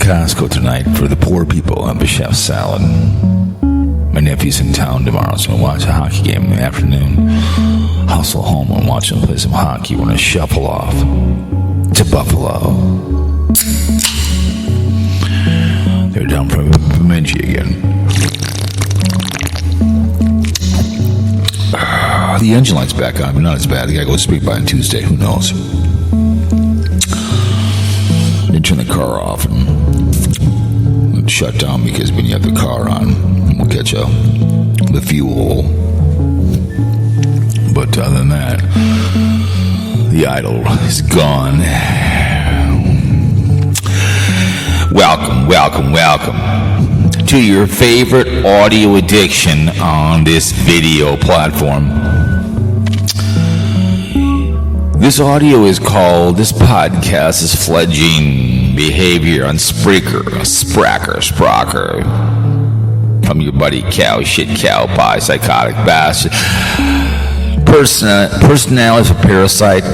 Costco tonight for the poor people on the chef salad. My nephew's in town tomorrow, so I'm going to watch a hockey game in the afternoon. Hustle home and watch him play some hockey. We're going to shuffle off to Buffalo. They're down from Bemidji again. The engine light's back on, but not as bad. The guy goes speak by on Tuesday. Who knows? They turn the car off and shut down because when you have the car on, we'll catch the fuel. But other than that, the idol is gone. Welcome to your favorite audio addiction on this video platform. This podcast is fledgling behavior on Spreaker. From your buddy Cowpote, psychotic bastard. Personality of a parasite,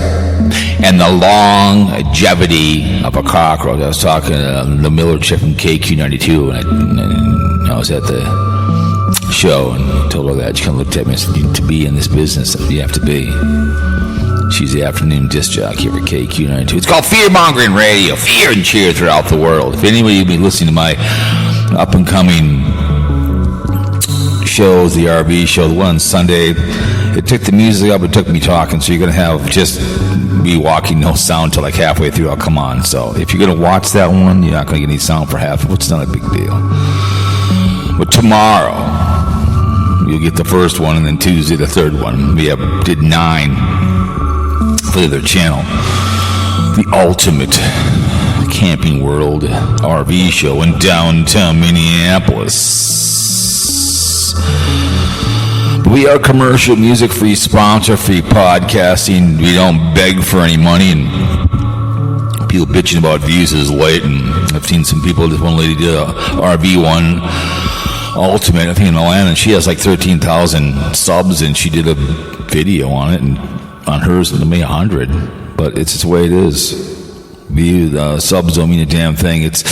and the longevity of a cockroach. I was talking to the Miller chick from KQ92, and I was at the show and told her that. She kind of looked at me and said, to be in this business, you have to be. She's the afternoon disc jockey for KQ92. It's called Fear-Mongering Radio. Fear and cheer throughout the world. If anybody you've been listening to my up-and-coming shows, the RV show, the one on Sunday, it took the music up, it took me talking, so you're going to have just me walking, no sound till like halfway through. I'll come on. So if you're going to watch that one, you're not going to get any sound for half of it. It's not a big deal. But tomorrow, you'll get the first one, and then Tuesday, the third one. We did 9 for their channel. The ultimate camping world RV show in downtown Minneapolis. We are commercial, music-free, sponsor-free podcasting. We don't beg for any money, and people bitching about views is late. And I've seen some people. This one lady did a RV1 Ultimate, I think in Atlanta, and she has like 13,000 subs, and she did a video on it, and on hers it'll be 100. But it's the way it is. Subs don't mean a damn thing. It's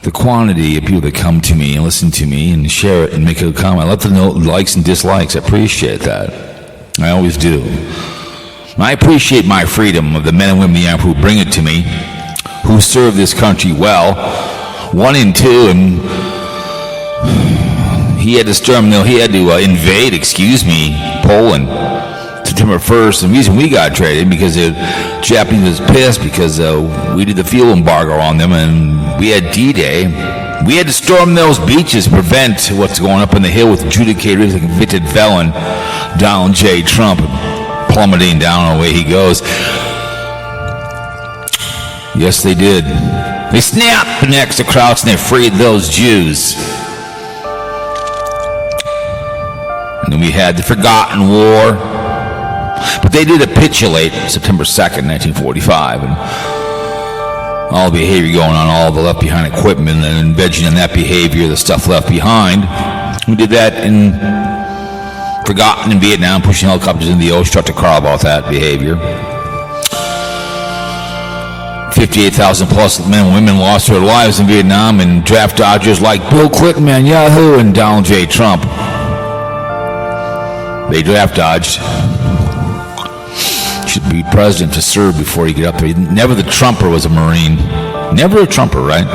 the quantity of people that come to me and listen to me and share it and make a comment. I let them know likes and dislikes. I appreciate that. I always do. I appreciate my freedom of the men and women who bring it to me, who serve this country well. 1 and 2, and he had to invade Poland September 1st. The reason we got traded because the Japanese was pissed because we did the fuel embargo on them, and we had D-Day. We had to storm those beaches to prevent what's going up in the hill with adjudicators, like a convicted felon, Donald J. Trump, plummeting down the way he goes. Yes, they did. They snapped the necks of Krauts and they freed those Jews. And then we had the Forgotten War. But they did capitulate September 2nd, 1945, and all the behavior going on, all the left behind equipment, and embedding in that behavior, the stuff left behind. We did that in Forgotten in Vietnam, pushing helicopters in the ocean. Talked to Carl about that behavior. 58,000 plus men and women lost their lives in Vietnam, and draft dodgers like Bill Clinton, Yahoo, and Donald J. Trump. They draft dodged. Should be president to serve before you get up there. Never the Trumper was a Marine. Never a Trumper, right?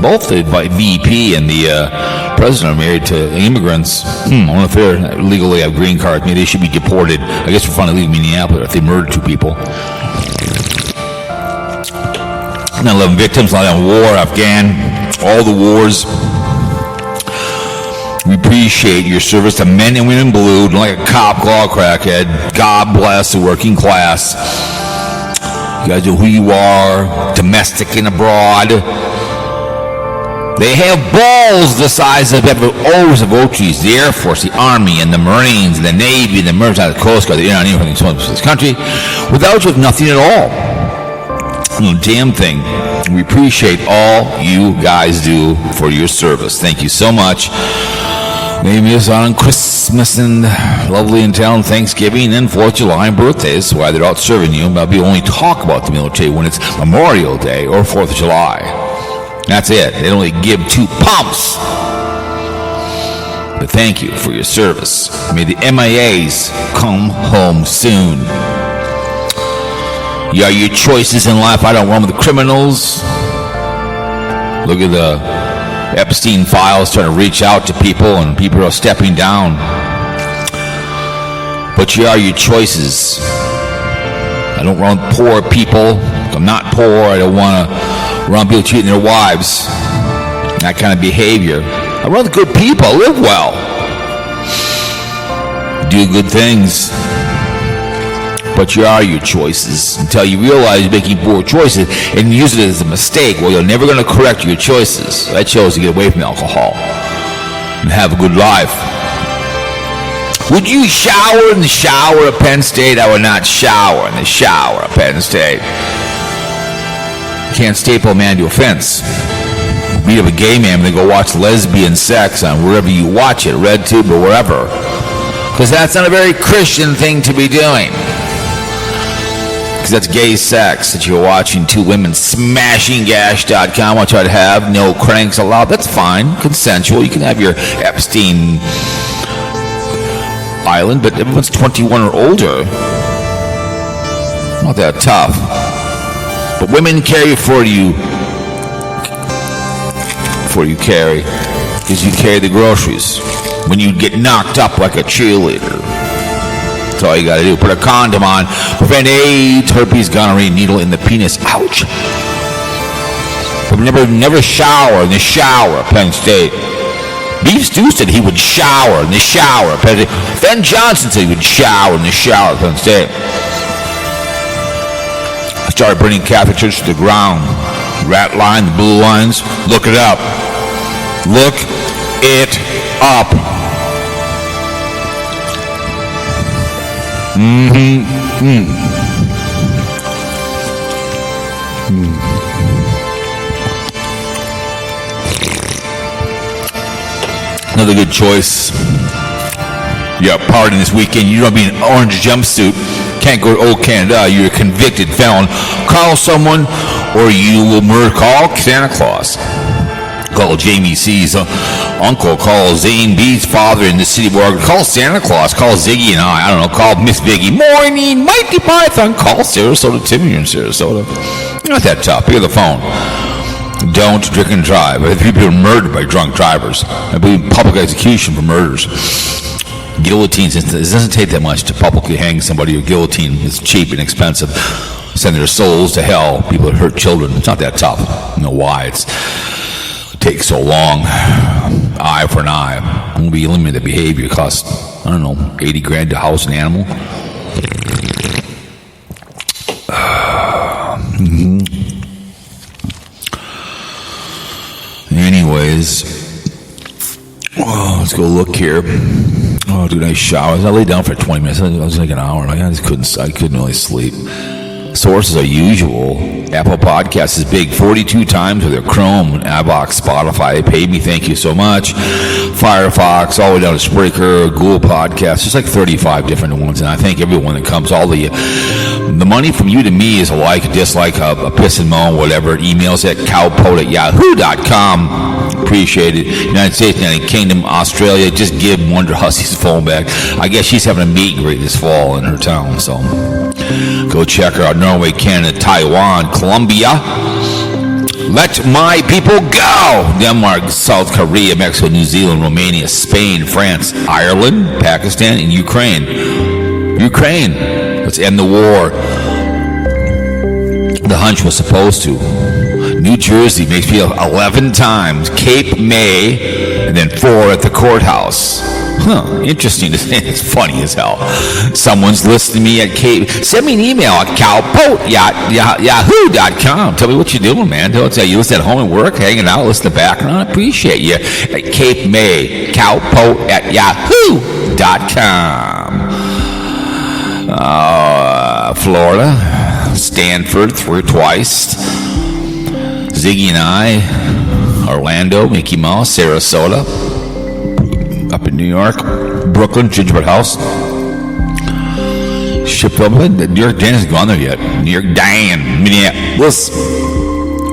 Both the VP and the president are married to immigrants. I wonder if they legally have green cards. Maybe they should be deported. I guess for fun of leaving Minneapolis if they murdered 2 people. 9/11 victims, a lot of war, Afghan, all the wars. We appreciate your service to men and women in blue, like a cop, law crackhead. God bless the working class. You guys know who you are, domestic and abroad. They have balls the size of O's of oak trees. The Air Force, the Army, and the Marines, and the Navy, and the Merchant, the Coast Guard, the Air, and anything to this country. Without you, have nothing at all. No damn thing. We appreciate all you guys do for your service. Thank you so much. Maybe it's on Christmas and lovely in town, Thanksgiving and 4th of July and birthdays, why they're out serving you. But we only talk about the military when it's Memorial Day or 4th of July. That's it. They only give 2 pumps. But thank you for your service. May the MIAs come home soon. Yeah, your choices in life. I don't run with the criminals. Look at the Epstein files trying to reach out to people, and people are stepping down. But you are your choices. I don't run with poor people. I'm not poor. I don't want to run people cheating their wives. That kind of behavior. I run with good people. I live well. Do good things. But you are your choices until you realize you're making poor choices and use it as a mistake. Well, you're never going to correct your choices. I chose to get away from alcohol and have a good life. Would you shower in the shower at Penn State? I would not shower in the shower at Penn State. Can't staple a man to a fence. Beat up a gay man and then go watch lesbian sex on wherever you watch it, RedTube or wherever. Because that's not a very Christian thing to be doing. Because that's gay sex that you're watching 2 women smashing gash.com, which I'd have. No cranks allowed. That's fine. Consensual. You can have your Epstein island, but everyone's 21 or older. Not that tough. But women carry for you carry, because you carry the groceries. When you get knocked up like a cheerleader, that's all you got to do. Put a condom on, prevent AIDS, herpes, gonorrhea, needle in the penis. Ouch. But never shower in the shower at Penn State. Beef Stew said he would shower in the shower at Penn State. Ben Johnson said he would shower in the shower at Penn State. I started burning Catholic Church to the ground. Rat line, the blue lines. Look it up. Look it up. Another good choice. Yeah, partying this weekend. You don't be in an orange jumpsuit. Can't go to Old Canada. You're a convicted felon. Call someone or you will call Santa Claus. Call Jamie C's uncle. Call Zane B's father in the city of Oregon. Call Santa Claus. Call Ziggy and I don't know. Call MzVicky. Morning, Mighty Python. Call Sarasota Timmy in Sarasota. Not that tough. Pick up the phone. Don't drink and drive. People are murdered by drunk drivers. I believe public execution for murders. Guillotines. It doesn't take that much to publicly hang somebody or guillotine. It's cheap and expensive. Send their souls to hell. People that hurt children. It's not that tough. You know why it takes so long. Eye for an eye. When we eliminate the behavior, it costs, I don't know, $80,000 to house an animal. Anyways, let's go look here. Oh, dude, I showered. I lay down for 20 minutes. I was like an hour. I just couldn't really sleep. Sources are usual. Apple Podcasts is big 42 times with their Chrome, Avox, Spotify. They paid me, thank you so much. Firefox, all the way down to Spreaker, Google Podcasts. There's like 35 different ones, and I thank everyone that comes. All the money from you to me is a like, a dislike, a piss and moan, whatever. Emails at cowpote@yahoo.com. Appreciate it. United States, United Kingdom, Australia. Just give Wonder Hussey's phone back. I guess she's having a meet and greet this fall in her town, so go check her out. Norway, Canada, Taiwan, Colombia. Let my people go. Denmark, South Korea, Mexico, New Zealand, Romania, Spain, France, Ireland, Pakistan, and Ukraine. Let's end the war. The hunch was supposed to. New Jersey makes me 11 times. Cape May, and then 4 at the courthouse. Interesting. It's funny as hell. Someone's listening to me at Cape. Send me an email at cowpote@yahoo.com. Tell me what you're doing, man. Don't tell you listen at home and work, hanging out, listen to background. I appreciate you. At Cape May, cowpote@yahoo.com. Florida, Stanford, twice. Ziggy and I, Orlando, Mickey Mouse, Sarasota, up in New York, Brooklyn, Gingerbread House, Shipville. New York Dan hasn't gone there yet. New York Dan, Minneapolis,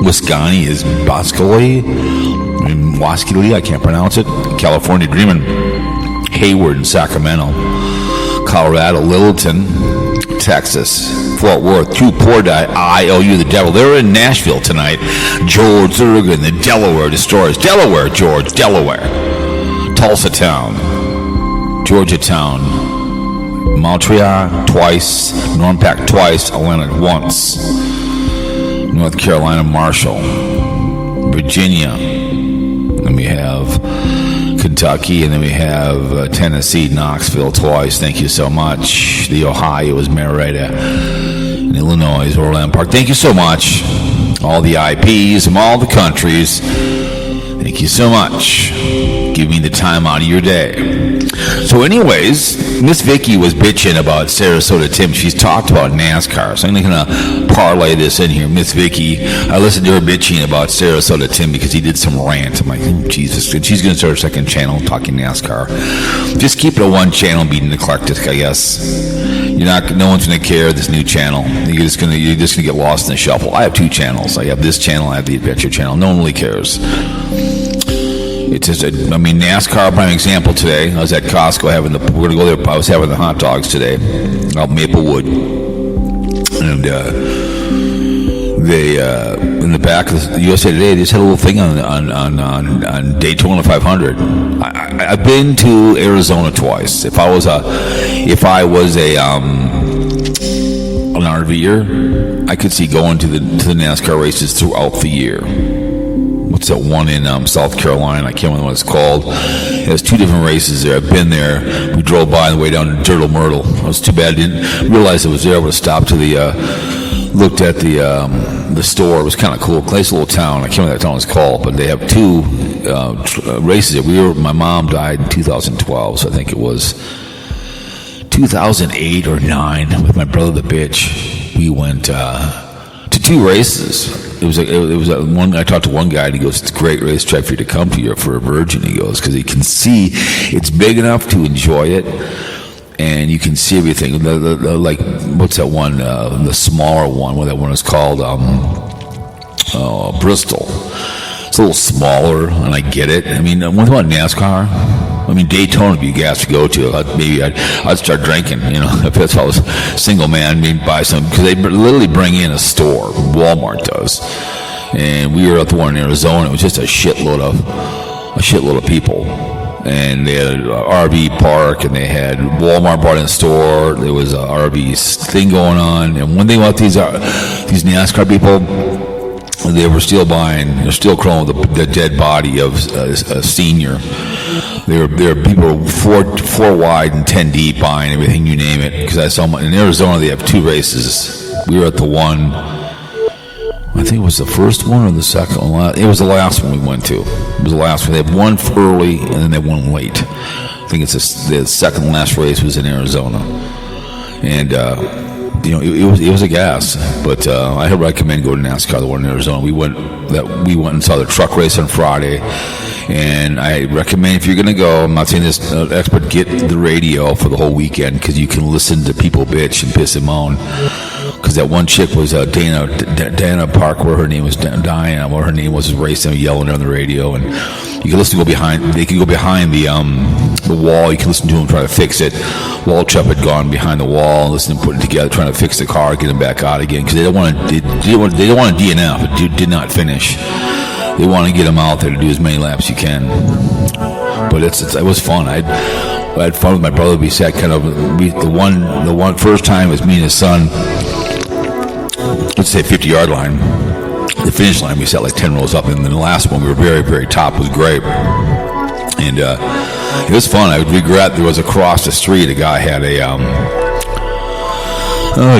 Wisconsin is Boscoli, Wascoli, I can't pronounce it. California Dreamin', Hayward and Sacramento, Colorado, Littleton, Texas, Fort Worth, Two Poor Die, IOU, the Devil. They're in Nashville tonight. George Zergan, the Delaware Destroyers. Delaware, George, Delaware. Tulsa Town, Georgia Town, Montreal twice, Normpac twice, Atlanta once, North Carolina, Marshall, Virginia, then we have Kentucky, and then we have Tennessee, Knoxville twice. Thank you so much. The Ohio is Marietta, and Illinois is Orland Park. Thank you so much. All the IPs from all the countries. Thank you so much. Give me the time out of your day. So anyways, MzVicky was bitching about Sarasota Tim. She's talked about NASCAR. So I'm going to parlay this in here. MzVicky, I listened to her bitching about Sarasota Tim because he did some rant. I'm like, Jesus. And she's going to start a second channel talking NASCAR. Just keep it a one channel, be eclectic, I guess. No one's going to care, this new channel. You're just going to get lost in the shuffle. I have two channels. I have this channel, I have the adventure channel. No one really cares. It's just, NASCAR, prime example today. I was at Costco we're going to go there. I was having the hot dogs today out Maplewood. And they, in the back of the USA Today, they just had a little thing on Daytona 500. I've been to Arizona twice. If I was an RVer, I could see going to the NASCAR races throughout the year. What's that one in South Carolina? I can't remember what it's called. There's two different races there. I've been there. We drove by on the way down to Turtle Myrtle. It was too bad I didn't realize it was there. I would have stopped to looked at the store. It was kind of cool. Nice little town. I can't remember what that town was called, but they have two races. My mom died in 2012, so I think it was 2008 or 9 with my brother the bitch. We went to two races. It was one. I talked to one guy and he goes, "It's a great racetrack for you to come to here for a virgin." He goes, because he can see it's big enough to enjoy it, and you can see everything. Like what's that one? The smaller one. What that one is called? Bristol. It's a little smaller, and I get it. One thing about NASCAR. Daytona would be a gas to go to. I'd start drinking, if that's how I was single man, buy some, because they literally bring in a store. Walmart does. And we were at the one in Arizona. It was just a shitload of people. And they had an RV park, and they had Walmart brought in a store. There was an RV thing going on. And one thing about these NASCAR people, they're still crawling with the dead body of a senior. There are people four wide and 10 deep buying everything, you name it. Because I saw in Arizona they have two races. We were at the one, I think it was the first one or the second one. It was the last one we went to. It was the last one. They had one early and then they had one late. I think it's the second and last race was in Arizona. And it was a gas, but I recommend going to NASCAR, the one in Arizona. We went and saw the truck race on Friday, and I recommend, if you're going to go, I'm not saying this expert, get the radio for the whole weekend, because you can listen to people bitch and piss and moan. Because that one chick was Dana Park, where her name was Diana, where her name was racing, yelling on the radio, and you can listen to they can go behind the wall. You can listen to them try to fix it. Waltrip had gone behind the wall and listened to put it together, trying to fix the car, get him back out again, because they don't want to DNF. It did not finish. They want to get him out there to do as many laps you can. But it was fun. I had fun with my brother. We sat kind of the one first time was me and his son. Let's say 50-yard line. The finish line we sat like 10 rows up, and then the last one we were very, very top. It was great, and it was fun. I regret there was across the street a guy had a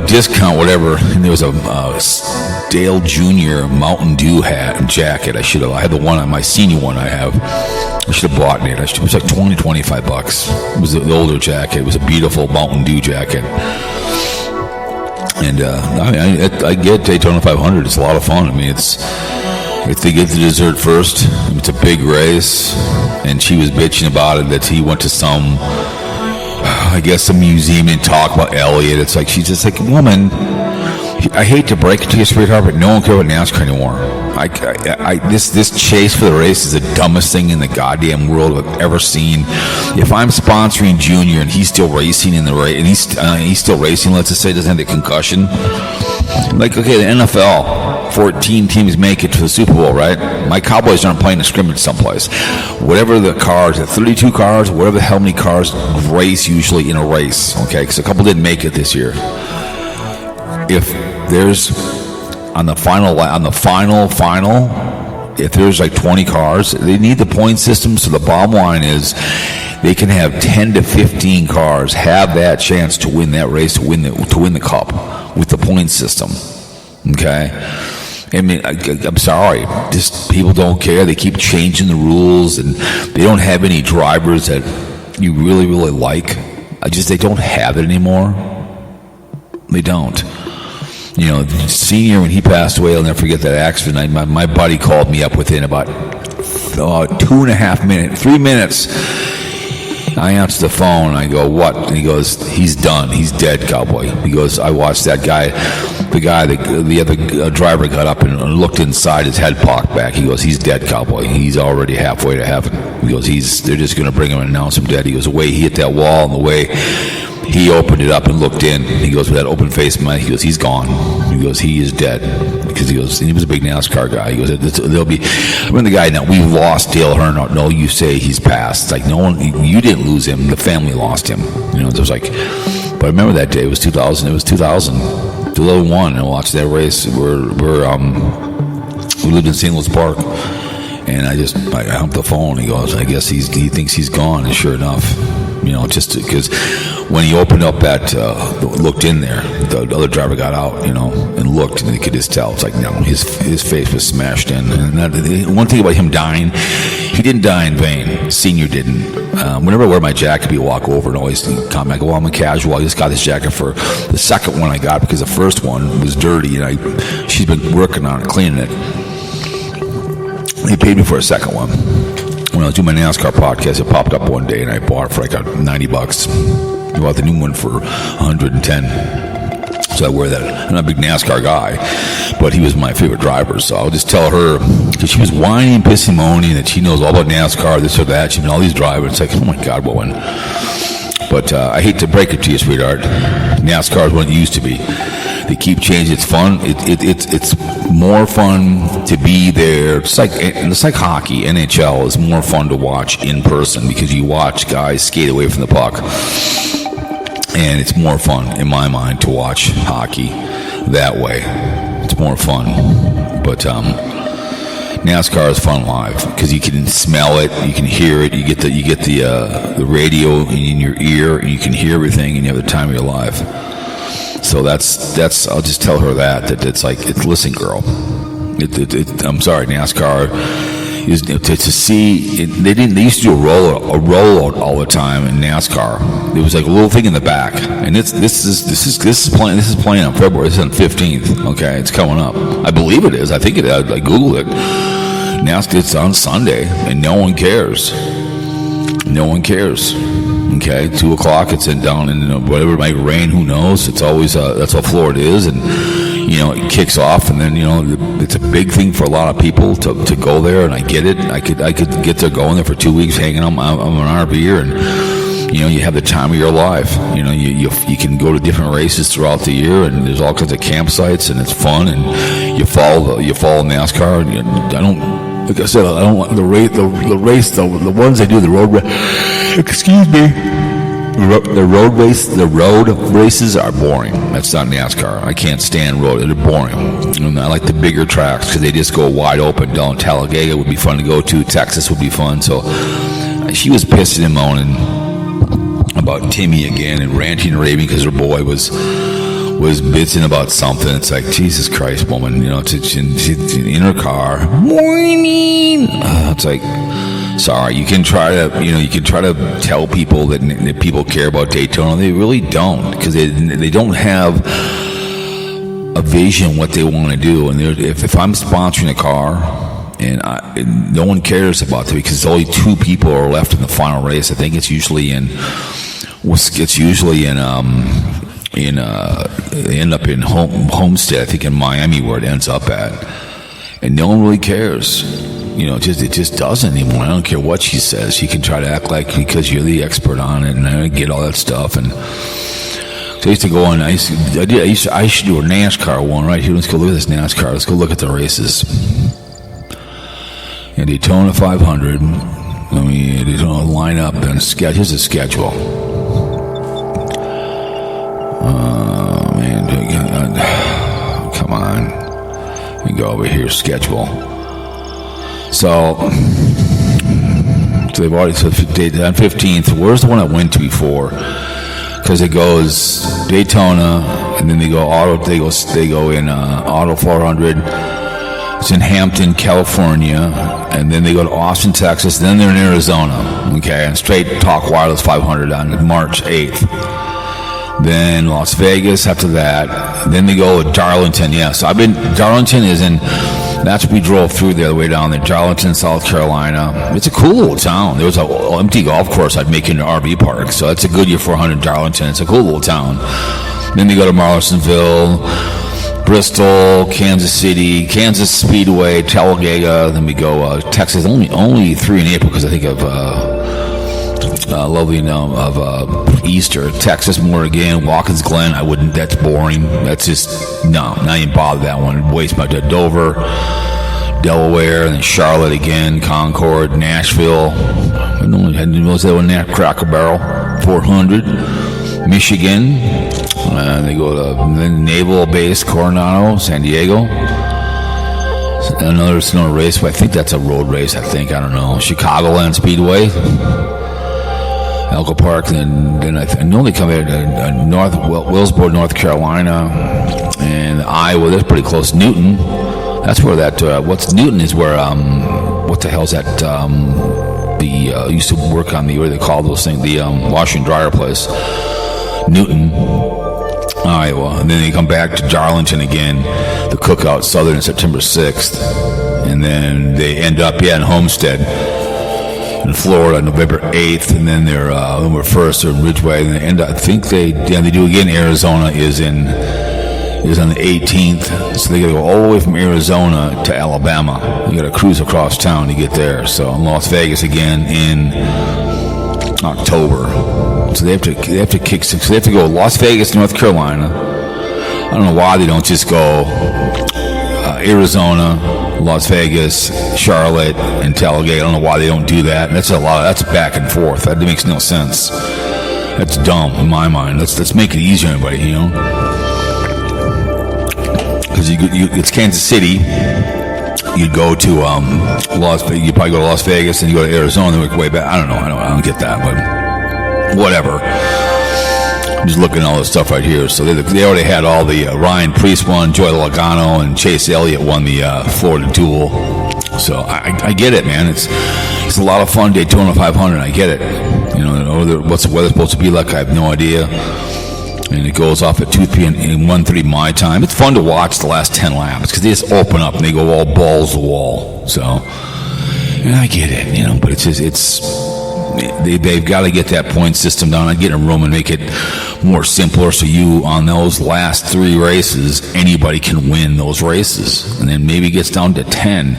discount, whatever, and there was a Dale Jr. Mountain Dew hat and jacket. I had the one on my senior one. I should have bought it. It was like $25. It was the older jacket. It was a beautiful Mountain Dew jacket. And I get Daytona 500. It's a lot of fun. If they get the dessert first, it's a big race. And she was bitching about it, that he went to some museum and talk about Elliott. It's like, she's just like, woman, I hate to break it to you, sweetheart, but no one cares about NASCAR anymore. This chase for the race is the dumbest thing in the goddamn world I've ever seen. If I'm sponsoring Junior and he's still racing in the race, and he's still racing, let's just say, doesn't have the concussion. Like, okay, the NFL, 14 teams make it to the Super Bowl, right? My Cowboys aren't playing a scrimmage someplace. Whatever the cars, the 32 cars, whatever the hell many cars race usually in a race, okay? Because a couple didn't make it this year. If there's on the final, if there's like 20 cars, they need the point system. So the bottom line is, they can have 10 to 15 cars have that chance to win that race, to win the cup with the point system. Okay, I mean, I'm sorry, just people don't care. They keep changing the rules, and they don't have any drivers that you really, really like. They don't have it anymore. They don't. You know, Senior, when he passed away, I'll never forget that accident. My buddy called me up within about 2.5 minutes, 3 minutes. I answered the phone, and I go, what? And he goes, he's done. He's dead, Cowboy. He goes, I watched that guy, the other driver got up and looked inside, his head popped back. He goes, he's dead, Cowboy. He's already halfway to heaven. He goes, they're just going to bring him and announce him dead. He goes, the way he hit that wall and the way he opened it up and looked in, he goes, with that open face, he goes, he's gone. He goes, he is dead. Because he goes, and he was a big NASCAR guy. He goes, there'll be, when the guy, now we lost Dale Earnhardt. No, you say he's passed. It's like, no one, you didn't lose him. The family lost him. You know, it was like, but I remember that day. It was 2000. It was 2001. And I watched that race. We lived in St. Louis Park. And I humped the phone. He goes, I guess he thinks he's gone. And sure enough, you know, just because when he opened up that, looked in there, the other driver got out, you know, and looked, and you could just tell. It's like, no, his face was smashed in. And one thing about him dying, he didn't die in vain. Senior didn't. Whenever I wear my jacket, people walk over and always comment, I go, well, I'm a casual. I just got this jacket for the second one I got because the first one was dirty, and she's been working on it, cleaning it. They paid me for a second one. When I was doing my NASCAR podcast, it popped up one day, and I bought it for like $90. I bought the new one for $110. So I wear that. I'm not a big NASCAR guy, but he was my favorite driver. So I'll just tell her, because she was whining, pissing, moaning that she knows all about NASCAR, this or that. She's been all these drivers. It's like, oh my God, woman. But I hate to break it to you, sweetheart. NASCAR is what it used to be. They keep changing. It's fun. It's more fun to be there. It's like hockey. NHL is more fun to watch in person because you watch guys skate away from the puck, and it's more fun in my mind to watch hockey that way. It's more fun, but NASCAR is fun live because you can smell it, you can hear it, you get the radio in your ear, and you can hear everything, and you have the time of your life. So that's I'll just tell her that it's like, listen, girl. I'm sorry, NASCAR is to see. They used to do a rollout all the time in NASCAR. There was like a little thing in the back, and this is playing on February. This is on 15th. Okay, it's coming up. I believe it is. I think it is. I googled it. NASCAR, it's on Sunday, and no one cares. No one cares. Okay, 2:00. It's down in whatever it might rain. Who knows? It's always that's how Florida is, and you know it kicks off, and then you know it's a big thing for a lot of people to go there, and I get it. I could get there, going there for 2 weeks, hanging on an RVer, and you know you have the time of your life. You know you can go to different races throughout the year, and there's all kinds of campsites, and it's fun, and you follow NASCAR. And I don't. Like I said, I don't want the race, the ones they do, the road race. Excuse me. The road races are boring. That's not NASCAR. I can't stand road. They're boring. And I like the bigger tracks because they just go wide open. Down Talladega would be fun to go to. Texas would be fun. So she was pissing and moaning about Timmy again and ranting and raving because her boy was bitching about something. It's like, Jesus Christ, woman, you know, she's in her car. Morning. It's like, sorry, you can try to tell people that people care about Daytona. They really don't, because they don't have a vision what they want to do. And if I'm sponsoring a car and no one cares about it because only 2 people are left in the final race. I think it's usually in they end up in Homestead, I think in Miami, where it ends up at, and no one really cares. It just doesn't anymore. I don't care what she says. She can try to act like because you're the expert on it, and I get all that stuff. And so I used to go on. I used to do a NASCAR one right here. Let's go look at this NASCAR. Let's go look at the races. And Daytona 500. Daytona line up and sketch. Here's a schedule. Man, come on. Let me go over here. Schedule. So they've already said on 15th. Where's the one I went to before? Because it goes Daytona, and then they go auto. They go in Auto 400. It's in Hampton, California, and then they go to Austin, Texas. Then they're in Arizona. Okay, and straight talk wireless 500 on March 8th. Then Las Vegas after that. Then they go to Darlington. Yeah, so Darlington is in. That's what we drove through there, the way down there. Darlington, South Carolina. It's a cool little town. There was an empty golf course I'd make into an RV park. So that's a Goodyear 400 Darlington. It's a cool little town. Then they go to Martinsville, Bristol, Kansas City, Kansas Speedway, Talladega. Then we go Texas. Only 3 in April because I think of Easter. Texas more again. Watkins Glen. I wouldn't. That's boring. That's just no. Not even bother that one. Waste my time. Dover, Delaware, and then Charlotte again. Concord, Nashville. I was that one there. Cracker Barrel, 400. Michigan. They go to then Naval Base, Coronado, San Diego. Another snow race, but I think that's a road race. I don't know. Chicagoland Speedway. Elko Park, and then I know they come in Willsboro, North Carolina, and Iowa. That's pretty close. Newton, that's where that. Newton is where what the hell's that? Used to work on what do they call those things? The washer and dryer place. Newton, Iowa, and then they come back to Darlington again. The Cookout Southern, September 6th, and then they end up in Homestead. In Florida, November 8th, and then they're November 1st, they're in Ridgeway, and they end up, I think they do again. Arizona is on the 18th, so they got to go all the way from Arizona to Alabama. You got to cruise across town to get there. So in Las Vegas again in October. So they have to kick. So they have to go Las Vegas, North Carolina. I don't know why they don't just go Arizona, Las Vegas, Charlotte, and Talladega. I don't know why they don't do that. That's a lot. That's back and forth. That makes no sense. That's dumb in my mind. Let's make it easier on everybody, Because it's Kansas City. You'd go to Las Vegas. You probably go to Las Vegas, and you go to Arizona. Then work way back. I don't know. I don't get that, but whatever. I'm just looking at all this stuff right here. So they already had all the Ryan Preece won, Joey Logano, and Chase Elliott won the Florida Duel. So I get it, man. It's a lot of fun. Daytona 500. I get it. What's the weather supposed to be like? I have no idea. And it goes off at 2 p.m. in 1:30 my time. It's fun to watch the last 10 laps because they just open up and they go all balls to the wall. So, and I get it, but they've got to get that point system down. I'd get in a room and make it more simpler so you, on those last 3 races, anybody can win those races. And then maybe it gets down to 10.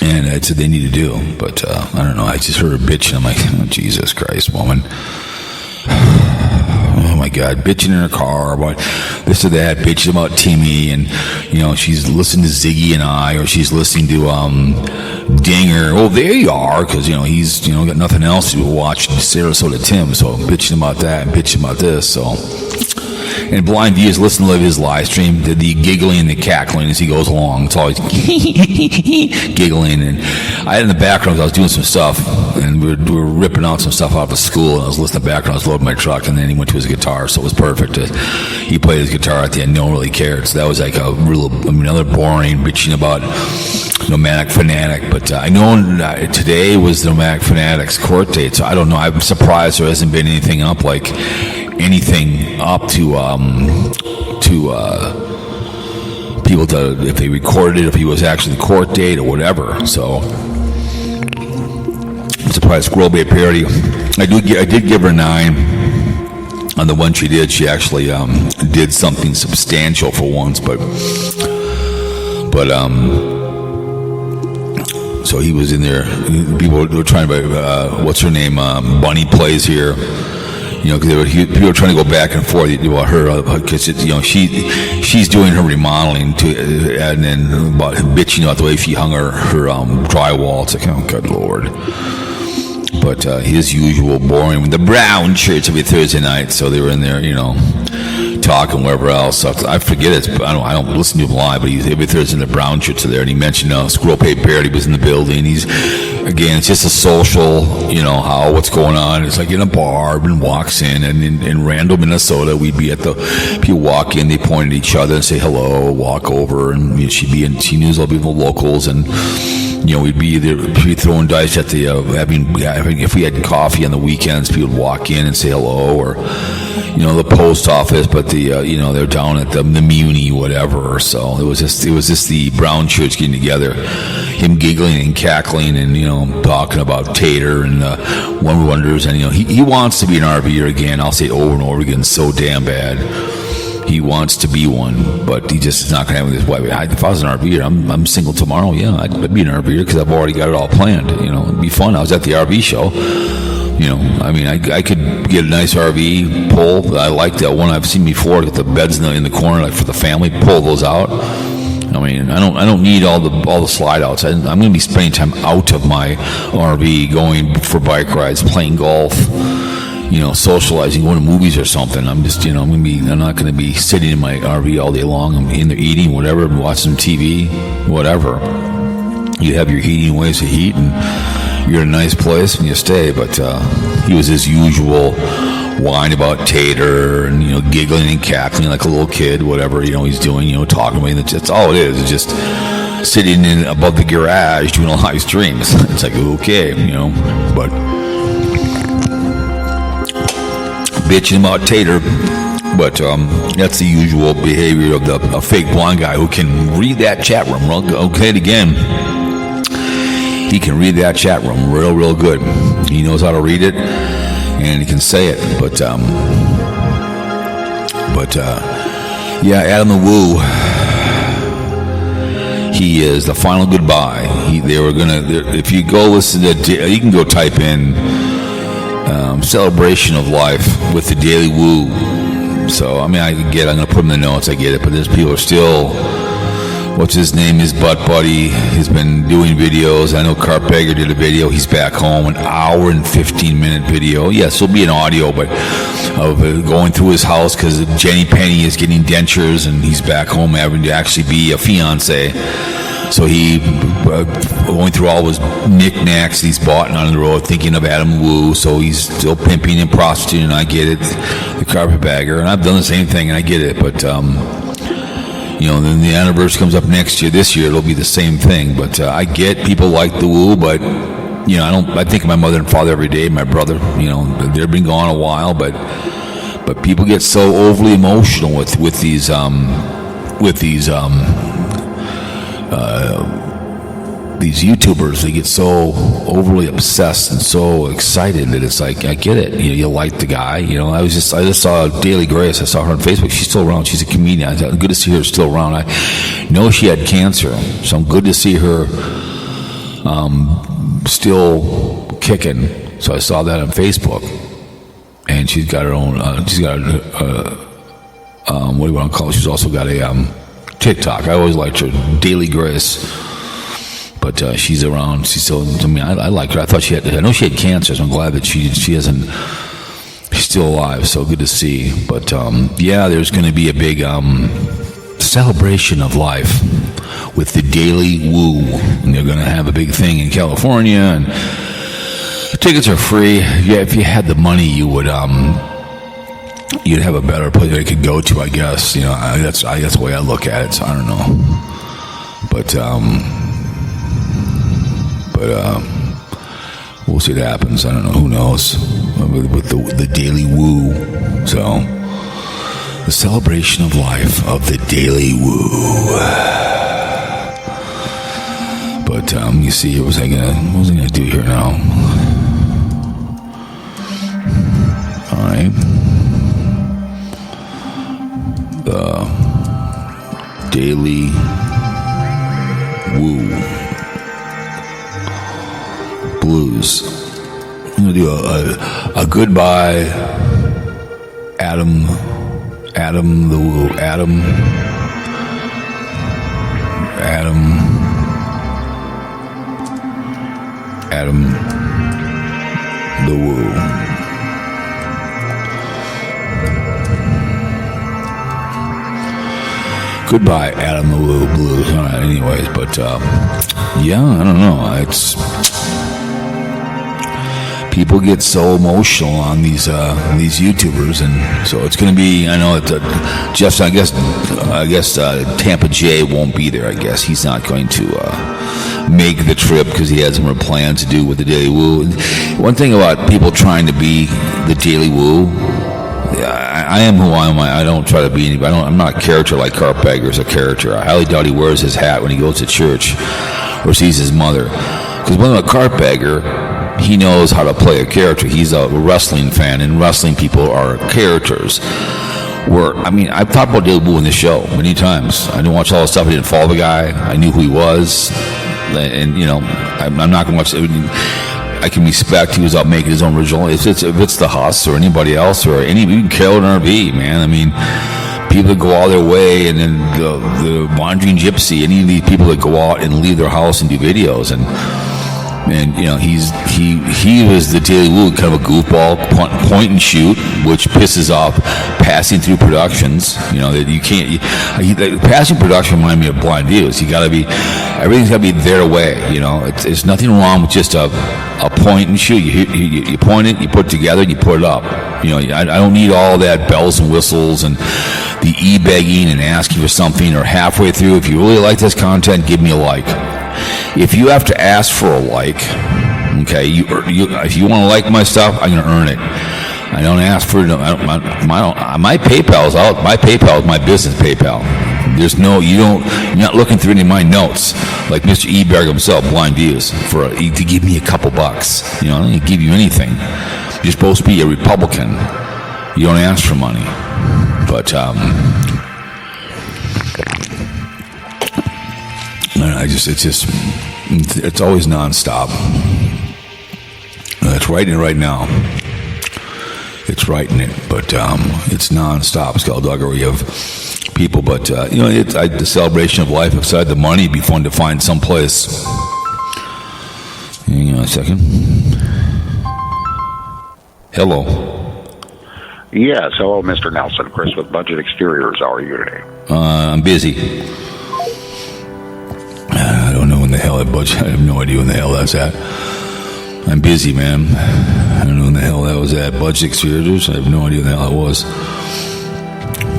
And that's what they need to do. But I don't know. I just heard her bitching. I'm like, oh, Jesus Christ, woman. Oh my God, bitching in her car about this or that, bitching about Timmy, and she's listening to Ziggy and I, or she's listening to Dinger. Oh, there you are, because he's got nothing else to watch. Sarasota Tim, so bitching about that, and bitching about this. So, and Blind Viewers listen to his live stream, the giggling and the cackling as he goes along. It's always giggling, and I in the background I was doing some stuff, and we were ripping out some stuff out of school, and I was listening to the background. I was loading my truck, and then he went to his guitar, so it was perfect. He played his guitar at the end. No one really cared. So that was like another boring bitching about Nomadic Fanatic. But I know today was the Nomadic Fanatic's court date, so I don't know. I'm surprised there hasn't been anything up to people to, if they recorded it, if he was actually the court date or whatever. So I'm surprised. Squirrel Bay Parody, I did give her 9. on the one she did, she actually did something substantial for once, but so he was in there. People were trying to, what's her name? Bunny plays here. Because people were trying to go back and forth about her, because she's doing her remodeling and then about bitching about the way she hung her drywall. It's like, oh, good Lord. But his usual boring with the brown shirts every Thursday night. So they were in there, talking wherever else. So I forget it. I don't listen to him live, but every Thursday in the brown shirts are there. And he mentioned Squirrel Pay Parody was in the building. It's just a social, what's going on. It's like in a bar, and walks in, and in Randall, Minnesota, we'd be people walk in, they point at each other and say hello, walk over, and she knew all people locals, and we'd be there, throwing dice at the if we had coffee on the weekends, people would walk in and say hello, or the post office, but they're down at the Muni, whatever. So it was just the brown shirts getting together, him giggling and cackling and talking about Tater and One Wonders, and he wants to be an RVer again. I'll say it over and over again, so damn bad. He wants to be one, but he just is not going to have his wife. If I was an RVer, I'm single tomorrow. Yeah, I'd be an RVer because I've already got it all planned. It'd be fun. I was at the RV show. I could get a nice RV, pull. I like that one I've seen before. Get the beds in the corner, like for the family. Pull those out. I don't need all the slide outs. I'm going to be spending time out of my RV, going for bike rides, playing golf, socializing, going to movies or something. I'm not going to be sitting in my RV all day long. I'm in there eating whatever, watching TV, whatever. You have your heating ways of heat, and you're in a nice place and you stay. But he was his usual whine about Tater and giggling and cackling like a little kid, whatever he's doing, talking to me. That's all it is. It's just sitting above the garage doing live streams. It's like, okay, but bitching about Tater. But that's the usual behavior of the fake blonde guy who can read that chat room. Okay, again, he can read that chat room real good. He knows how to read it, and he can say it. But Adam the Woo, he is the final goodbye. They were gonna. If you go listen to, you can go type in celebration of life with the Daily Woo. So I'm gonna put them in the notes. I get it, but there's people are still. What's his name? His butt buddy. He's been doing videos. I know Carpegger did a video. He's back home, an hour and 15-minute video. Yes, it'll be an audio, but of going through his house because Jenny Penny is getting dentures, and he's back home having to actually be a fiance. So he going through all his knickknacks he's bought on the road, thinking of Adam Woo. So he's still pimping and prostituting. I get it, the carpetbagger, and I've done the same thing, and I get it, but. Then the anniversary comes up next year. This year it'll be the same thing. But I get people like the Woo, but I think of my mother and father every day. My brother, they've been gone a while, but people get so overly emotional with these YouTubers. They get so overly obsessed and so excited that it's like, I get it. You like the guy. I just saw Daily Grace. I saw her on Facebook. She's still around. She's a comedian. It's good to see her still around. I know she had cancer, so I'm good to see her still kicking. So I saw that on Facebook, and she's got her own. She's got what do you want to call it? She's also got a TikTok. I always liked her, Daily Grace. But she's around. She's still. I like her. I know she had cancer, so I'm glad that she hasn't. She's still alive. So good to see. But there's going to be a big celebration of life with the Daily Woo, and they're going to have a big thing in California, and the tickets are free. Yeah, if you had the money, you would you'd have a better place that you could go to. I guess that's the way I look at it. So I don't know, but we'll see what happens. I don't know. Who knows with the Daily Woo? So the celebration of life of the Daily Woo. But you see, what was I gonna do here now? All right. the Daily Woo Blues. I'm going to do a goodbye, Adam the Woo. Adam the Woo. Goodbye, Adam the Woo Blues. All right, anyways, but yeah, I don't know. It's people get so emotional on these YouTubers, and so it's going to be. I know that Jeff. I guess Tampa J won't be there. I guess he's not going to make the trip because he has more plans to do with the Daily Woo. One thing about people trying to be the Daily Woo. I am who I am. I don't try to be anybody. I'm not a character like Carpegger's a character. I highly doubt he wears his hat when he goes to church or sees his mother. Because when I'm a Carpegger, he knows how to play a character. He's a wrestling fan, and wrestling people are characters. I've talked about Daily Woo in this show many times. I didn't watch all the stuff. I didn't follow the guy. I knew who he was. And, I'm not going to watch I can respect he was out making his own original. If it's the Huss or anybody else or even Carol and RV, man. I mean, people that go all their way, and then the Wandering Gypsy, any of these people that go out and leave their house and do videos, and he was the Daily Woo, kind of a goofball, point and shoot, which pisses off passing through productions. That you can't. Passing production remind me of Blind Views. Everything's got to be their way. There's nothing wrong with just a point and shoot. You point it, you put it together, and you put it up. I don't need all that bells and whistles and the e-begging and asking for something, or halfway through. If you really like this content, give me a like. If you have to ask for a like, okay, if you want to like my stuff, I'm going to earn it. I don't ask for it. My PayPal's out. My PayPal is my business PayPal. You're not looking through any of my notes like Mr. Eberg himself, Blind Views, to give me a couple bucks. I don't give you anything. You're supposed to be a Republican. You don't ask for money. But it's always nonstop. It's writing it right now. It's writing it, but it's nonstop. Skulldugger, we have people, but the celebration of life outside the money. It'd be fun to find someplace. Hang on a second. Hello. Yes, hello, Mr. Nelson. Chris with Budget Exteriors. How are you today? I'm busy. I don't know when the hell that budget. I have no idea when the hell that's at. I'm busy, man. I don't know when the hell that was at. Budget Exteriors. I have no idea when the hell that was. I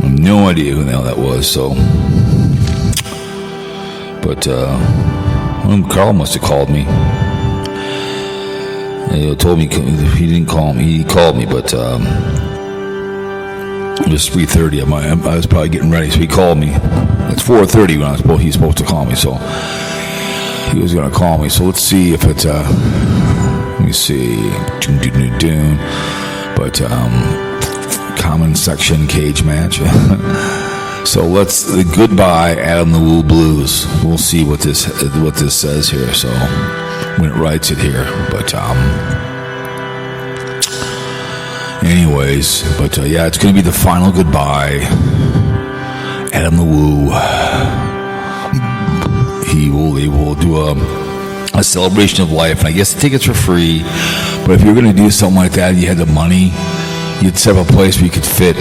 have no idea who the hell that was. So, but Carl must have called me. He told me he didn't call me. He called me, but it was 3:30. I was probably getting ready, so he called me. It's 4:30 when he's supposed to call me, so he was going to call me. So let's see if it's let me see. But comment section cage match. So the goodbye Adam the Woo Blues. We'll see what this says here. So when it writes it here, but anyways, but yeah, it's going to be the final goodbye. Adam the Woo. He will do a celebration of life, and I guess the tickets are free. But if you're going to do something like that, and you had the money, you'd set up a place where you could fit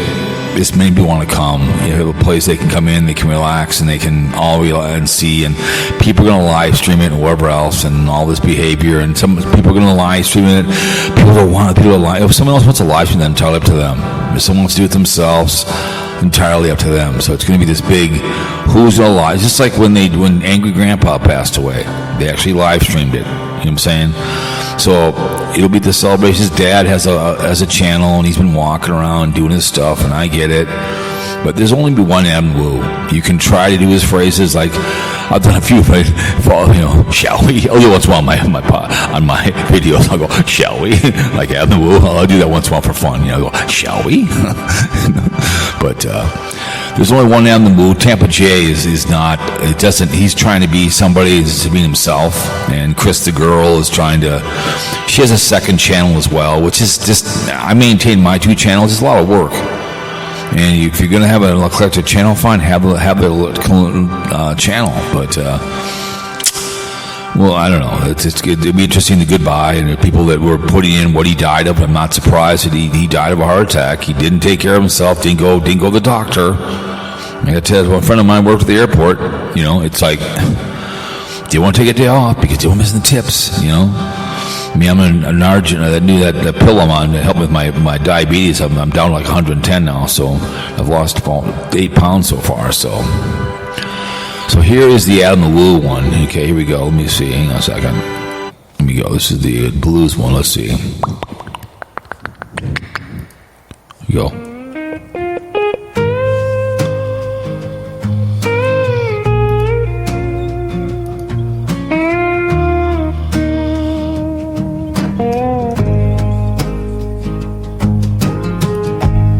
this many people want to come. You have a place they can come in, they can relax, and they can all and see. And people are going to live stream it and whatever else, and all this behavior. And some people are going to live stream it. People don't want people to live. If someone else wants to live stream it, entirely up to them. If someone wants to do it themselves, entirely up to them. So it's going to be this big who's going to live. It's just like when Angry Grandpa passed away. They actually live streamed it. You know what I'm saying? So it'll be the celebration. His dad has a channel, and he's been walking around doing his stuff, and I get it. But there's only one Adam Woo. You can try to do his phrases like I've done a few. Shall we? I'll do once in a while on my videos. I'll go, shall we? Like Adam Woo. I'll do that once in a while for fun. I'll go, shall we? But There's only one Adam the Woo. Tampa J is not. It doesn't. He's trying to be somebody to be himself. And Chris the girl is trying to. She has a second channel as well, which is just. I maintain my 2 channels. It's a lot of work. And if you're going to have an eclectic channel, fine, have the channel. But well, I don't know. It'd be interesting to goodbye and the people that were putting in what he died of. I'm not surprised that he died of a heart attack. He didn't take care of himself. Didn't go to the doctor. I got to tell you, a friend of mine worked at the airport. You know, it's like, do you want to take a day off because you're missing the tips? You know, I mean, I'm an Argent. I knew that pill I'm on to help with my diabetes. I'm down like 110 now, so I've lost about 8 pounds so far. So here is the Adam the Woo one. Okay, here we go. Let me see. Hang on a second. Let me go. This is the blues one. Let's see. Here we go.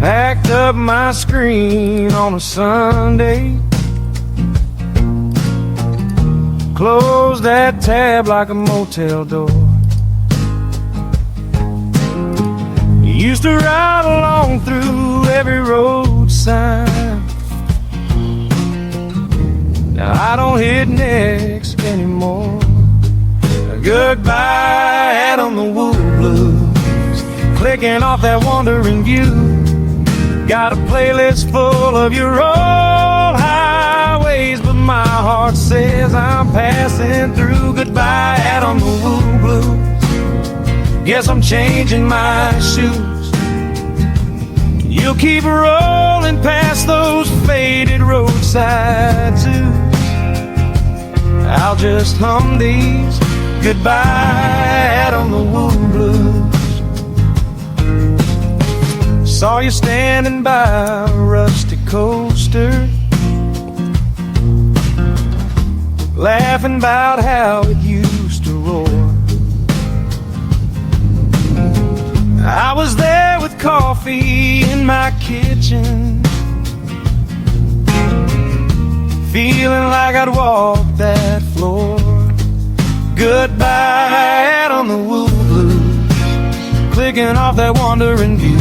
Packed up my screen on a Sunday. Close that tab like a motel door. Used to ride along through every road sign. Now I don't hit next anymore. Goodbye, Adam the Woo blues. Clicking off that wandering view. Got a playlist full of your old highways, but my heart says I'm passing through. Goodbye, Adam the Woo blues. Guess I'm changing my shoes. You'll keep rolling past those faded roadside twos. I'll just hum these. Goodbye, Adam the Woo blues. Saw you standing by a rusty coaster, laughing about how it used to roar. I was there with coffee in my kitchen, feeling like I'd walk that floor. Goodbye, Adam the Woo blues. Clicking off that wandering view.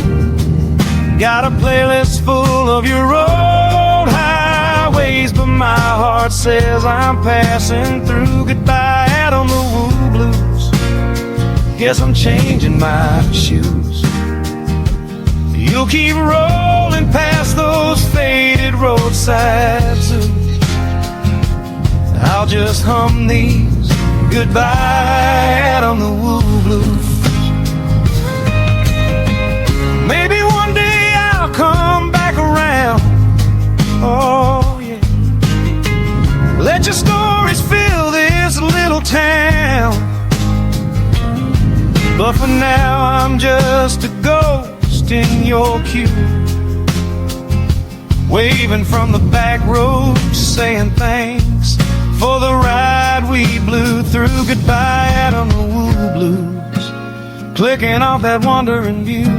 Got a playlist full of your old highways, but my heart says I'm passing through. Goodbye, Adam the Woo blues. Guess I'm changing my shoes. You'll keep rolling past those faded roadsides. I'll just hum these. Goodbye, Adam the Woo blues. Maybe one day I'll come back around. Oh yeah. Let your stories fill this little town. But for now I'm just a ghost in your queue, waving from the back road, saying thanks for the ride we blew through. Goodbye, Adam the Woo blues. Clicking off that wandering view.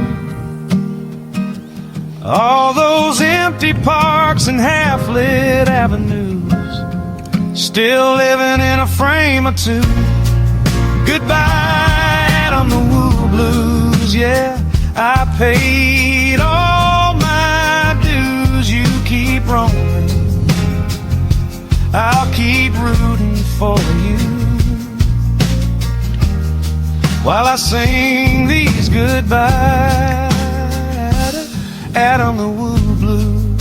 All those empty parks and half-lit avenues, still living in a frame or two. Goodbye, Adam the Woo blues. Yeah, I paid all my dues. You keep roaming, I'll keep rooting for you, while I sing these goodbyes. Adam the Woo blues.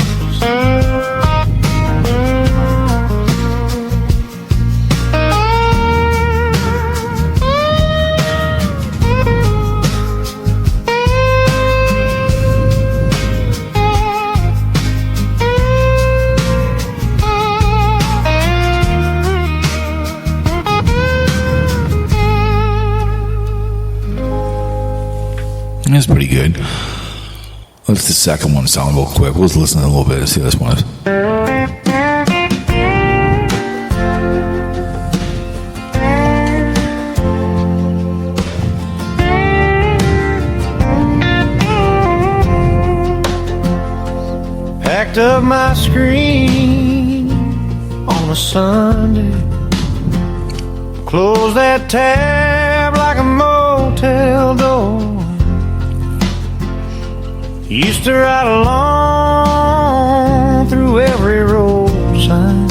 That's pretty good. Let's the second one sound real quick. Let's listen to a little bit and see how this one is. Packed backed of my screen on a Sunday. Close that tab like a motel door. Used to ride along through every road sign.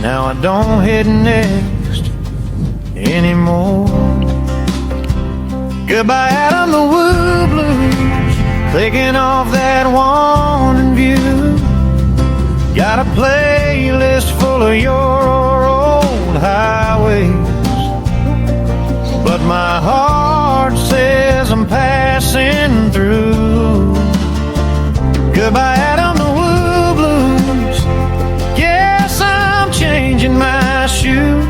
Now I don't hit next anymore. Goodbye Adam the Woo Blues, clicking off that wandering view. Got a playlist full of your old highways, but my heart says I'm passing through. Goodbye Adam the Woo Blues, yes I'm changing my shoes.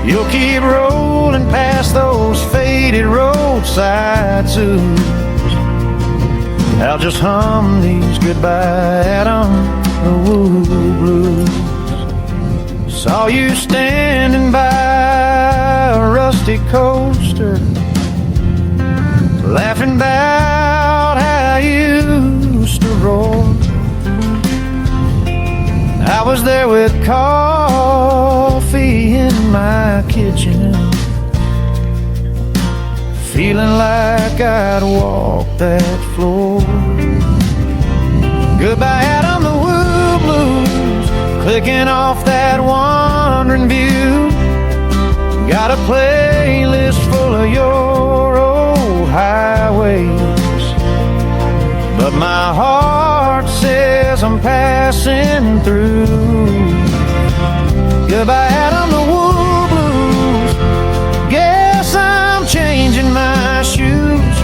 You'll keep rolling past those faded roadside zoos. I'll just hum these goodbye Adam the Woo Blues. Saw you standing by a rusty coaster, laughing about how you used to roar. I was there with coffee in my kitchen, feeling like I'd walk that floor. Goodbye Adam the Woo Blues, clicking off that wandering view. Got a playlist full of your old highways, but my heart says I'm passing through. Goodbye Adam the Woo Blues, guess I'm changing my shoes.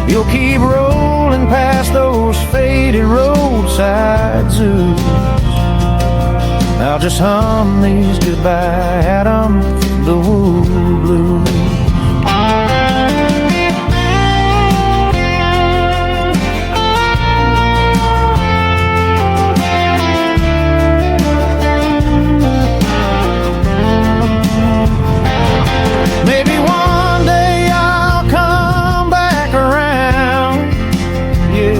You'll keep rolling past those faded roadside zoos. I'll just hum these goodbye Adam the Woo Blues. Maybe one day I'll come back around. Yeah,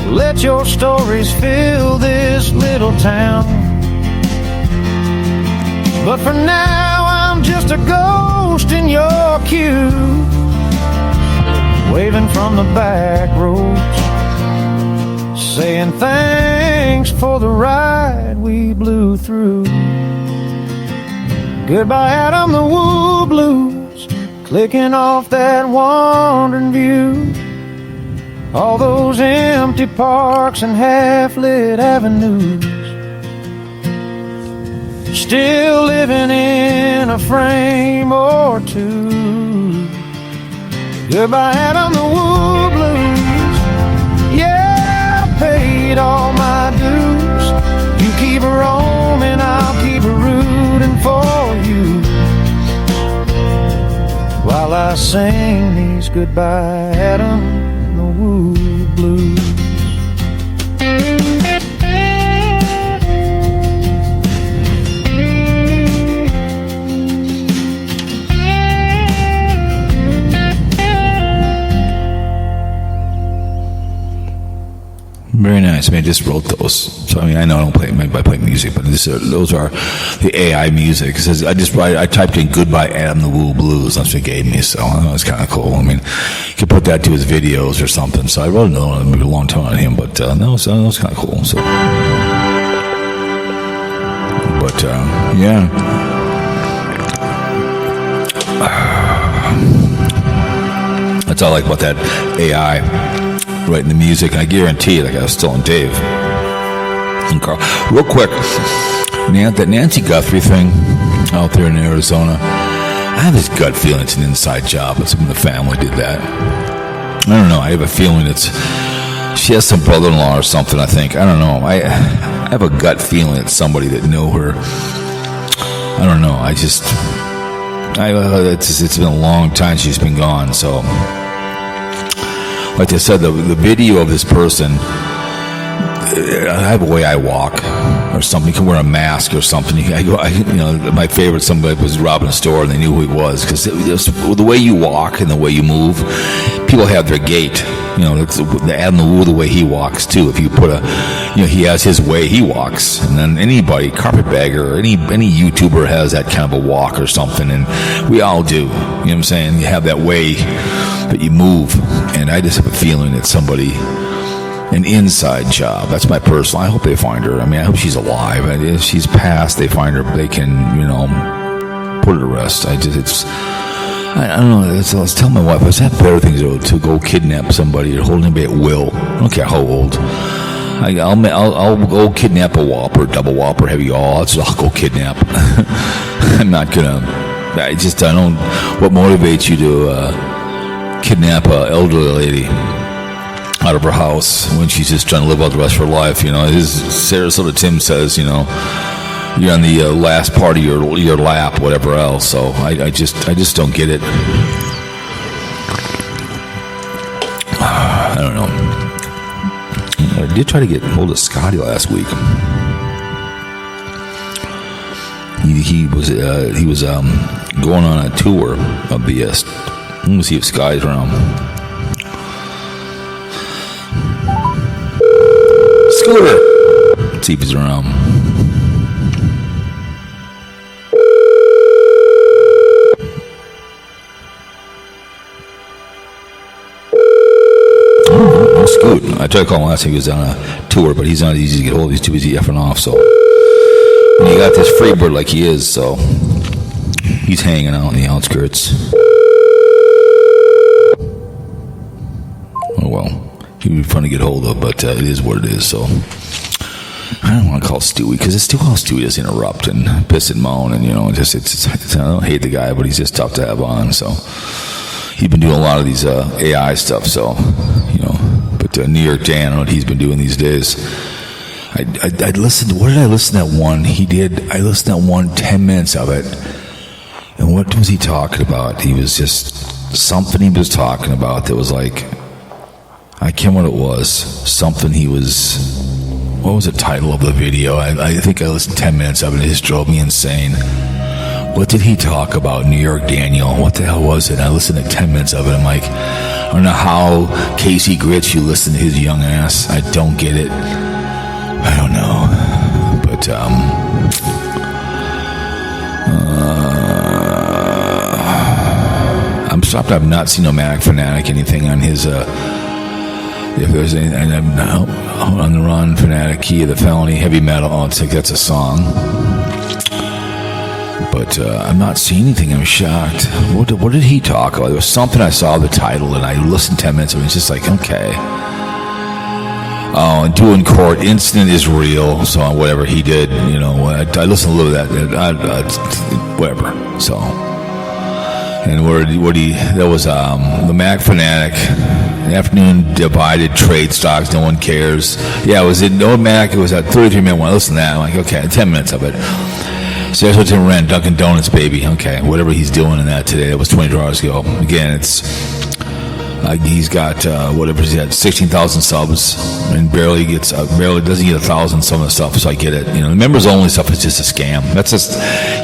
let your stories fill this little town. But for now I'm just a ghost in your queue, waving from the back roads, saying thanks for the ride we blew through. Goodbye Adam the Woo Blues, clicking off that wandering view. All those empty parks and half-lit avenues, still living in a frame or two. Goodbye Adam the Woo Blues, yeah, I paid all my dues. You keep roaming, I'll keep rooting for you, while I sing these goodbye Adam the Woo Blues. Very nice. I mean, I just wrote those. So, I mean, I know I don't play, maybe I play music, but those are the AI music. It says, I typed in Goodbye Adam the Woo Blues. That's what it gave me. So, I thought it was kind of cool. I mean, you could put that to his videos or something. So, I wrote another one, maybe a long time on him, but that was kind of cool. So, but, yeah. That's all I like about that AI. Writing the music, and I guarantee, like I was still on Dave and Carl. Real quick, that Nancy Guthrie thing out there in Arizona, I have this gut feeling it's an inside job, but some of the family did that. I don't know, I have a feeling she has some brother-in-law or something, I think. I don't know. I have a gut feeling it's somebody that knew her. I don't know. It's been a long time she's been gone, so... Like I said, the video of this person, I have a way I walk. or something. You can wear a mask or something. My favorite, somebody was robbing a store and they knew who he was, because the way you walk and the way you move, people have their gait. Add the way he walks too. If you put he has his way he walks, and then anybody, carpetbagger, or any YouTuber has that kind of a walk or something, and we all do. You know what I'm saying? You have that way that you move, and I just have a feeling it's an inside job. That's my personal. I hope they find her. I mean, I hope she's alive. If she's passed, they find her. They can, put her to rest. I don't know. I was telling my wife, I was having better things to go kidnap somebody or hold anybody at will. I don't care how old. I'll go kidnap a Whopper, double Whopper, heavy all. That's what I'll go kidnap. I'm not gonna. I don't. What motivates you to kidnap an elderly lady out of her house when she's just trying to live out the rest of her life? As Sarasota Tim says, you're on the last part of your lap, whatever else. So I just don't get it. I don't know. I did try to get hold of Scotty last week. He was going on a tour of the. Let me see if Scotty's around. Scooter. Let's see if he's around. Scoot. I tried to call him last time. He was on a tour, but he's not easy to get hold of. He's too busy effing off. So when you got this free bird like he is, so he's hanging out in the outskirts. Oh well, he'd be fun to get hold of, but it is what it is. So I don't want to call Stewie, because it's Stewie does interrupt and piss and moan, and I don't hate the guy, but he's just tough to have on. So he's been doing a lot of these AI stuff. So but New York Dan, I don't know what he's been doing these days. I listened. What did I listen to that one he did? I listened to that one 10 minutes of it, and what was he talking about? He was just something he was talking about that was like, I can't remember what it was. Something he was. What was the title of the video? I think I listened to 10 minutes of it. It just drove me insane. What did he talk about? New York Daniel. What the hell was it? I listened to 10 minutes of it. I'm like, I don't know how Casey Grits, you listen to his young ass. I don't get it. I don't know. But, I'm stopped. I've not seen Nomadic, Fanatic, anything on his, if there's any, and I'm on the Run, Fanatic, Key of the Felony, Heavy Metal. Oh, it's like that's a song. But I'm not seeing anything. I'm shocked. What did he talk about? There was something I saw the title, and I listened 10 minutes of it. It's just like, okay. Oh, and doing court, incident is real. So whatever he did, I listened a little bit of that. Whatever. So, and that was the Mac Fanatic. Afternoon divided trade stocks. No one cares. Yeah, it was in Nomadic. It was at 33-minute one. I listened to that. I'm like, okay, 10 minutes of it. Sarasota Tim Rent, Dunkin' Donuts, baby. Okay, whatever he's doing in that today. That was 24 hours ago. Again, it's he's got whatever he's got, 16,000 subs, and barely doesn't get 1,000 some of the stuff. So I get it. The members only stuff is just a scam. That's just,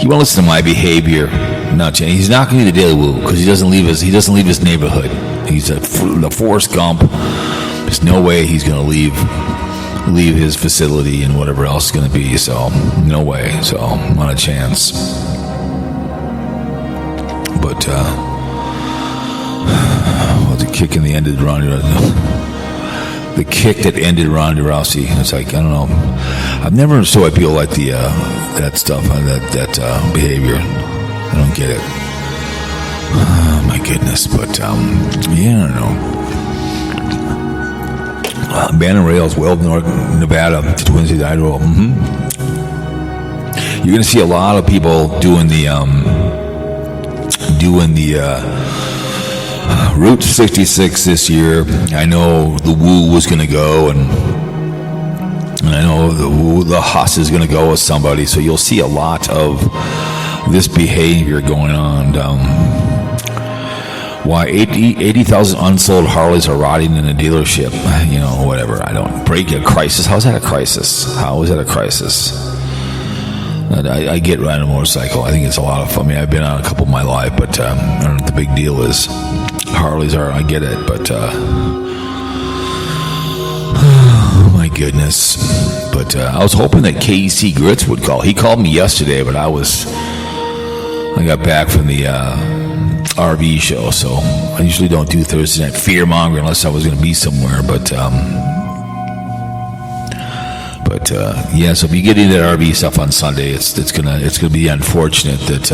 you want to listen to my behavior. Not change. He's not going to be the Daily Woo, because he doesn't leave his neighborhood. He's the Forrest Gump. There's no way he's going to leave his facility and whatever else is going to be. So no way. So not a chance. But the kick in the ended Ronda Rousey. The kick that ended Ronda Rousey. It's like, I don't know. I've never understood why people like that stuff, that behavior. I don't get it. Oh, my goodness. But yeah, I don't know. Banner Rails, Weld, North Nevada, Twin Cities, Idaho. You're going to see a lot of people doing the Route 66 this year. I know the Woo was going to go, and I know the Huss is going to go with somebody. So you'll see a lot of this behavior going on down Why 80,000 unsold Harleys are rotting in a dealership? You know, whatever. I don't break a crisis. How's that a crisis? How is that a crisis? I get riding a motorcycle. I think it's a lot of fun. I mean, I've been on a couple in my life, but I don't know what the big deal is. Harleys are. I get it, but oh my goodness. But I was hoping that KC Grits would call. He called me yesterday, but I got back from the RV show, so I usually don't do Thursday night fear monger unless I was going to be somewhere. But yeah. So if you get into that RV stuff on Sunday, it's gonna be unfortunate that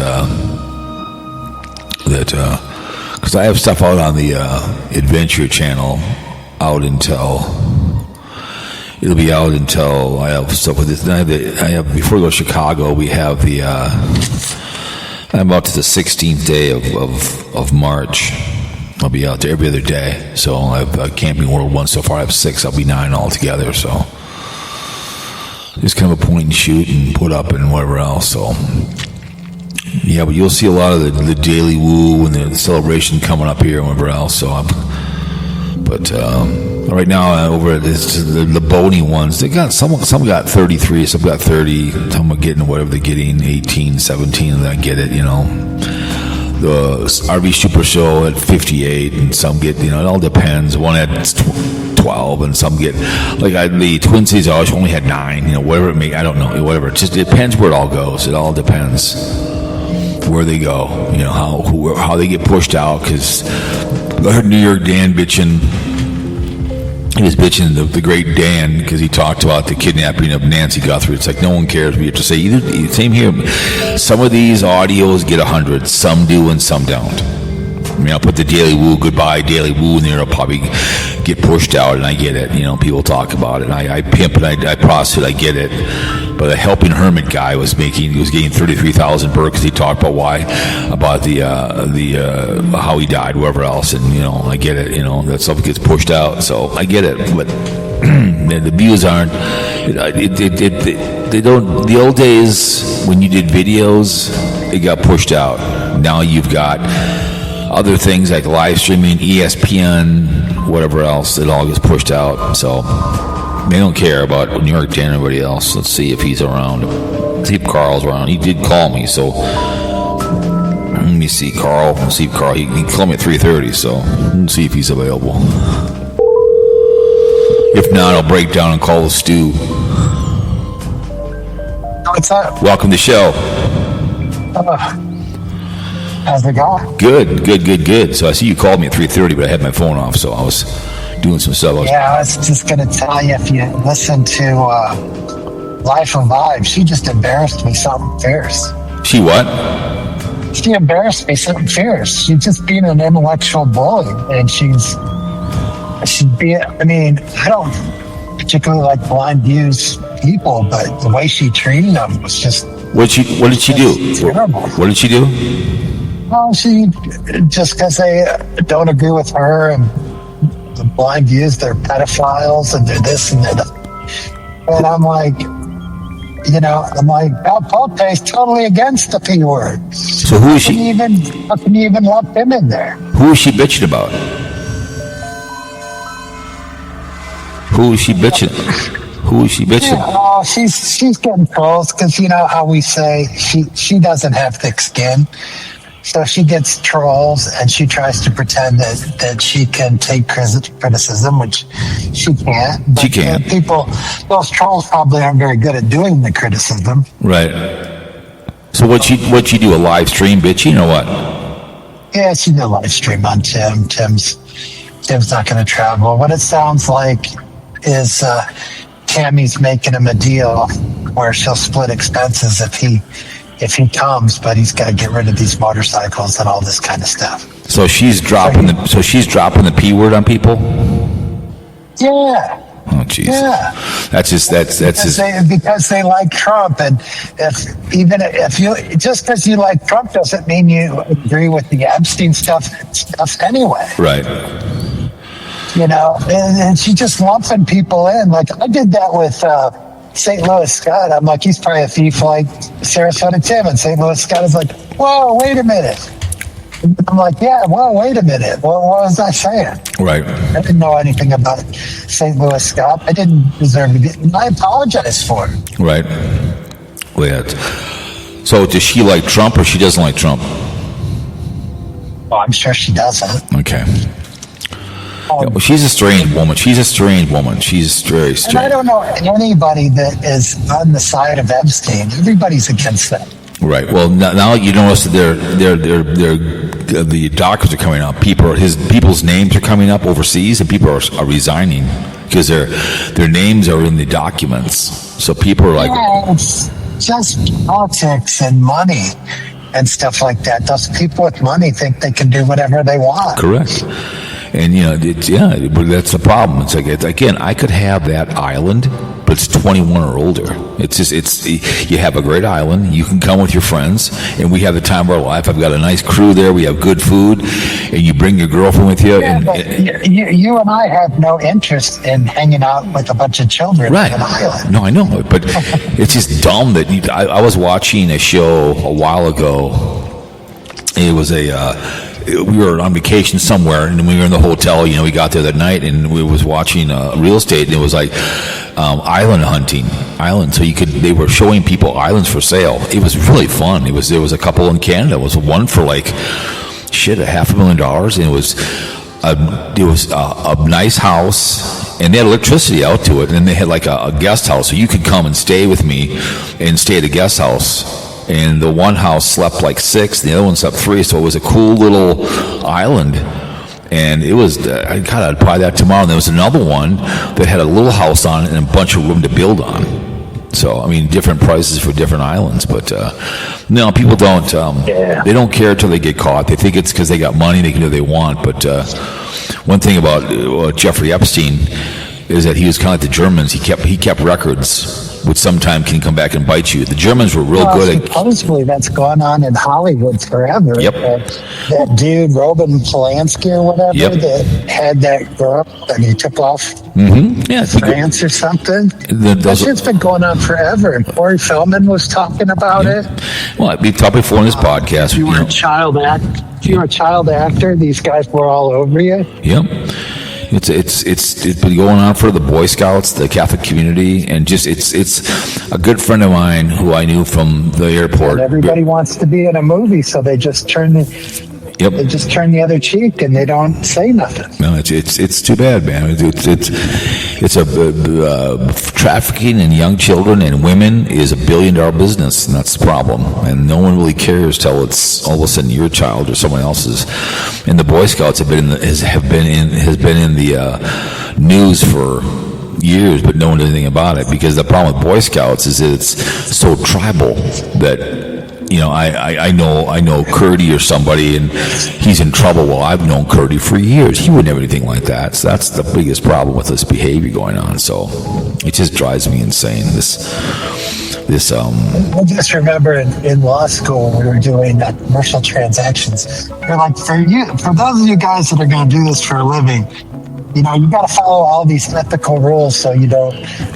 because I have stuff out on the Adventure Channel it'll be out until I have stuff with this. I have before we go to Chicago, we have the. I'm out to the 16th day of March. I'll be out there every other day. So I have Camping World 1 so far. I have 6. I'll be 9 altogether. So just kind of a point and shoot and put up and whatever else. So yeah, but you'll see a lot of the daily woo and the celebration coming up here and whatever else. So right now over at the Boney ones, they got some got 33, some got 30, some are getting whatever they're getting, 18, 17, and I get it, you know. The RV Super Show at 58, and some get, you know, it all depends. One had 12, and some get, like the Twin Cities always only had 9, you know, whatever it may, I don't know, whatever. It just depends where it all goes. It all depends where they go, you know, how they get pushed out, because I heard New York Dan bitching. He was bitching the great Dan because he talked about the kidnapping of Nancy Guthrie. It's like no one cares. We have to say either. Same here. Some of these audios get 100. Some do and some don't. I mean, I'll put the Daily Woo, goodbye Daily Woo in there. It'll probably get pushed out, and I get it. You know, people talk about it. I pimp and I prostitute. I get it. But the Helping Hermit guy was getting 33,000 per because he talked about the how he died, whoever else, and you know, I get it. You know, that stuff gets pushed out, so I get it. But the views aren't. They don't. The old days when you did videos, it got pushed out. Now you've got other things like live streaming, ESPN, whatever else. It all gets pushed out. So they don't care about New York Dan or anybody else. Let's see if he's around. See if Carl's around. He did call me, so let me see Carl. Let's see if Carl. He called me at 3:30, so let's see if he's available. If not, I'll break down and call the stew. What's up? Welcome to the show. How's it going? Good. So I see you called me at 3:30, but I had my phone off, so I was doing some stuff. Yeah, I was just going to tell you, if you listen to Life and Vibe, she just embarrassed me something fierce. She what? She embarrassed me something fierce. She's just being an intellectual bully, and I mean, I don't particularly like blind views people, but the way she treated them was just... What did she do? Terrible. What did she do? Well, she, just because they don't agree with her and the blind views, they're pedophiles and they're this and they're that. And I'm like, Cowpote is totally against the P word. So who is she? How can you even lump him in there? Who is she bitching about? Who is she bitching? Yeah, she's getting trolls because you know how we say she doesn't have thick skin. So she gets trolls and she tries to pretend that she can take criticism, which she can't. But she can't. Those trolls probably aren't very good at doing the criticism. Right. So what she do, a live stream bitching or what? Yeah, she did a live stream on Tim. Tim's not going to travel. What it sounds like is Tammy's making him a deal where she'll split expenses if he comes, but he's got to get rid of these motorcycles and all this kind of stuff. So she's dropping the P word on people? Yeah. Oh jeez. Yeah. That's because they like Trump, and if you just because you like Trump doesn't mean you agree with the Epstein stuff anyway. Right. You know, and she's just lumping people in. Like I did that with St. Louis Scott. I'm like, he's probably a thief like Sarasota Tim, and St. Louis Scott is like, whoa, wait a minute. I'm like, yeah, well, wait a minute. What was I saying? Right. I didn't know anything about St. Louis Scott. I didn't deserve to get, and I apologize for it. Right. Wait. So does she like Trump or she doesn't like Trump? Oh, I'm sure she doesn't. Okay. Yeah, well, she's a strange woman. She's very strange. And I don't know anybody that is on the side of Epstein. Everybody's against that. Right. Well, now you notice that the doctors are coming up. People's names are coming up overseas, and people are resigning because their names are in the documents. So people are like, yeah, it's just politics and money and stuff like that. Those people with money think they can do whatever they want. correct. And but that's the problem. It's like again, I could have that island, but it's 21 or older. You have a great island. You can come with your friends, and we have the time of our life. I've got a nice crew there. We have good food, and you bring your girlfriend with you. Yeah, but you and I have no interest in hanging out with a bunch of children Right. on an island. No, I know, but it's just dumb that I was watching a show a while ago. It was we were on vacation somewhere, and we were in the hotel. We got there that night, and we was watching real estate, and it was like island hunting. So they were showing people islands for sale. It was really fun. There was a couple in Canada. It was one for like $500,000, and it was a nice house, and they had electricity out to it, and then they had like a guest house, so you could come and stay with me and stay at a guest house. And the one house slept like 6, and the other one slept 3, so it was a cool little island. And it was, I'd buy that tomorrow. And there was another one that had a little house on it and a bunch of room to build on. So, different prices for different islands. But, no, people don't, they don't care until they get caught. They think it's because they got money, they can do what they want. But one thing about Jeffrey Epstein is that he was kind of like the Germans. He kept records, which sometimes can come back and bite you. The Germans were real good at... Supposedly that's gone on in Hollywood forever. Yep. That dude, Roman Polanski or whatever, Yep. that had that girl and he took off Yeah, France or something. That shit's been going on forever. And Corey Feldman was talking about it. Well, we've talked before in this podcast. If you were a child actor, these guys were all over you. Yep. It's been going on for the Boy Scouts, the Catholic community, and just it's a good friend of mine who I knew from the airport. And everybody wants to be in a movie, so they just turn the other cheek and they don't say nothing. No, it's too bad, man. It's trafficking in young children and women is $1 billion business, and that's the problem. And no one really cares till it's all of a sudden your child or someone else's. And the Boy Scouts have been in the news for years, but no one does anything about it, because the problem with Boy Scouts is that it's so tribal that. I know Curdy or somebody, and he's in trouble. Well, I've known Curdy for years. He wouldn't have anything like that. So that's the biggest problem with this behavior going on. So it just drives me insane. I just remember in law school we were doing commercial transactions. They're like, for those of you guys that are going to do this for a living, you got to follow all these ethical rules so you don't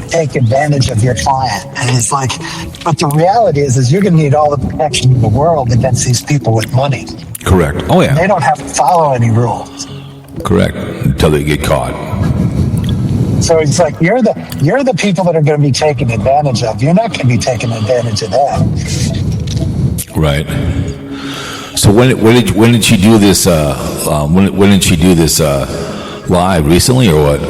take advantage of your client. And it's like, but the reality is you're going to need all the protection in the world against these people with money. Correct. Oh, yeah. They don't have to follow any rules. Correct. Until they get caught. So it's like, you're the people that are going to be taken advantage of. You're not going to be taking advantage of that. Right. So when did she do this? When did she do this live recently or what?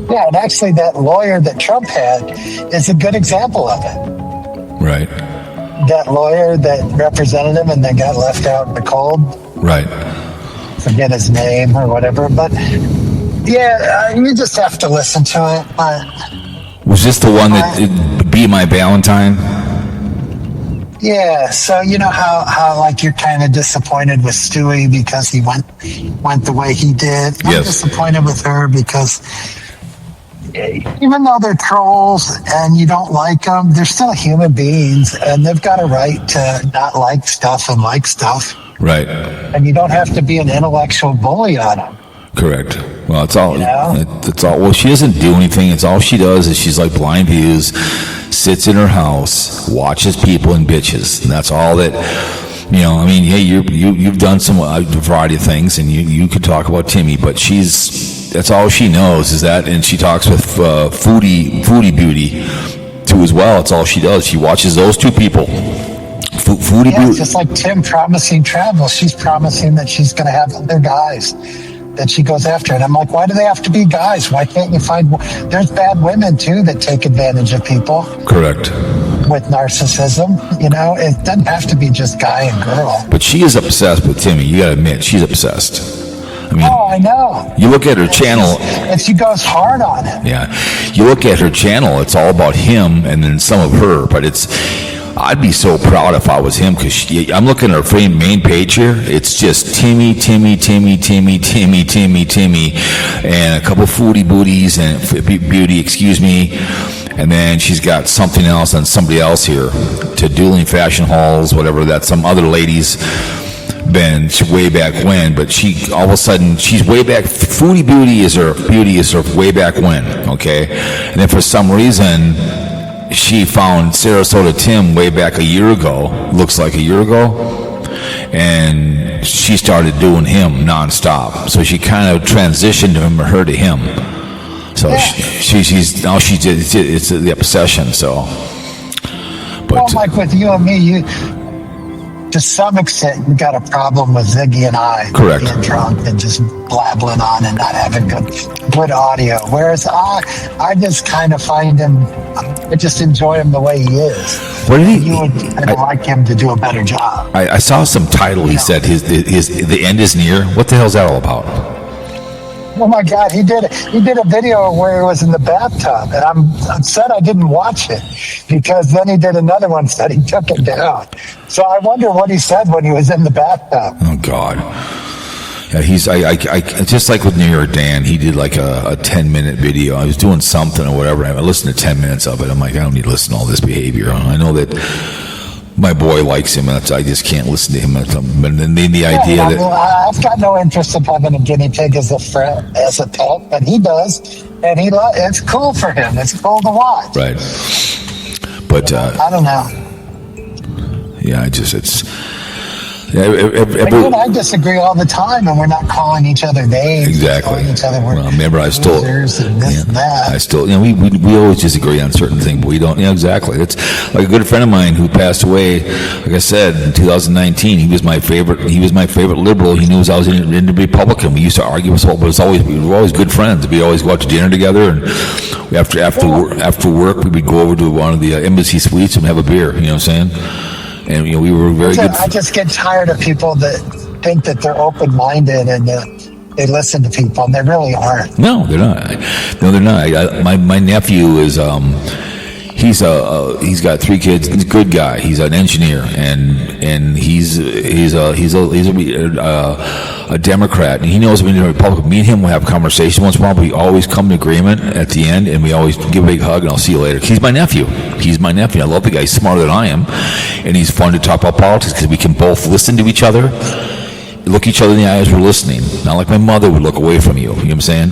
Yeah, and actually, that lawyer that Trump had is a good example of it. Right. That lawyer that represented him and then got left out in the cold. Right. Forget his name or whatever, but yeah, you just have to listen to it. But was this the one that Be My Valentine? Yeah, so you know how like you're kind of disappointed with Stewie because he went the way he did. I'm disappointed with her because even though they're trolls and you don't like them, they're still human beings and they've got a right to not like stuff and like stuff. Right. And you don't have to be an intellectual bully on them. Correct. Well, it's all. It's all. Well, she doesn't do anything. It's all she does is she's like blind views, sits in her house, watches people and bitches, and that's all that You know, I mean, hey, you've done some variety of things, and you could talk about Timmy, but that's all she knows is that, and she talks with foodie beauty too as well. It's all she does. She watches those two people. Foodie beauty. It's just like Tim promising travel. She's promising that she's going to have other guys that she goes after. And I'm like, why do they have to be guys? Why can't you find... There's bad women, too, that take advantage of people. Correct. With narcissism, you know? It doesn't have to be just guy and girl. But she is obsessed with Timmy. You got to admit, she's obsessed. I mean, I know. You look at her channel... And she goes hard on it. Yeah. You look at her channel, it's all about him and then some of her, but I'd be so proud if I was him, because I'm looking at her main page here. It's just Timmy, and a couple foodie booties and beauty, excuse me. And then she's got something else and somebody else here to dueling fashion halls, whatever. That some other ladies been way back when, but she all of a sudden she's way back. Foodie beauty is her way back when. Okay, and then for some reason, she found Sarasota Tim way back a year ago, looks like a year ago, and she started doing him nonstop. So she kind of transitioned her to him. So yeah. It's the obsession. So, but well, like with you and me, to some extent, you got a problem with Ziggy and I. Correct. Being drunk and just blabbling on and not having good audio. Whereas I just kind of find him, I just enjoy him the way he is. What did he? You would kind of like him to do a better job. I saw some title. He said the end is near. What the hell is that all about? Oh my God, he did a video where he was in the bathtub, and I'm upset I didn't watch it, because then he did another one that he took it down. So I wonder what he said when he was in the bathtub. Oh God. Yeah, I just like with New York Dan, he did like a 10-minute video. I was doing something or whatever. I listened to 10 minutes of it. I'm like, I don't need to listen to all this behavior. I know that my boy likes him, and I just can't listen to him. But then the idea that I've got no interest in having a guinea pig as a friend, as a pet, but he does, and it's cool for him. It's cool to watch. Right. But I don't know. Yeah, it's. I disagree all the time, and we're not calling each other names. Exactly. Each other remember, I still. And this and that. I still, we always disagree on certain things, but we don't. Yeah, exactly. It's like a good friend of mine who passed away. Like I said, in 2019, he was my favorite. He was my favorite liberal. He knew I was into Republican. We used to argue, but we were always good friends. We always go out to dinner together, and after work, we would go over to one of the embassy suites and have a beer. You know what I'm saying? And we were very good. I just get tired of people that think that they're open-minded and they listen to people, and they really aren't. No, they're not. No, they're not. My nephew is he's got 3 kids. He's a good guy. He's an engineer, and he's a Democrat, and he knows when you're a Republican. Me and him will have conversations once in a while, but we always come to agreement at the end, and we always give a big hug, and I'll see you later. He's my nephew. I love the guy. He's smarter than I am, and he's fun to talk about politics because we can both listen to each other, look each other in the eye as we're listening. Not like my mother would look away from you. You know what I'm saying?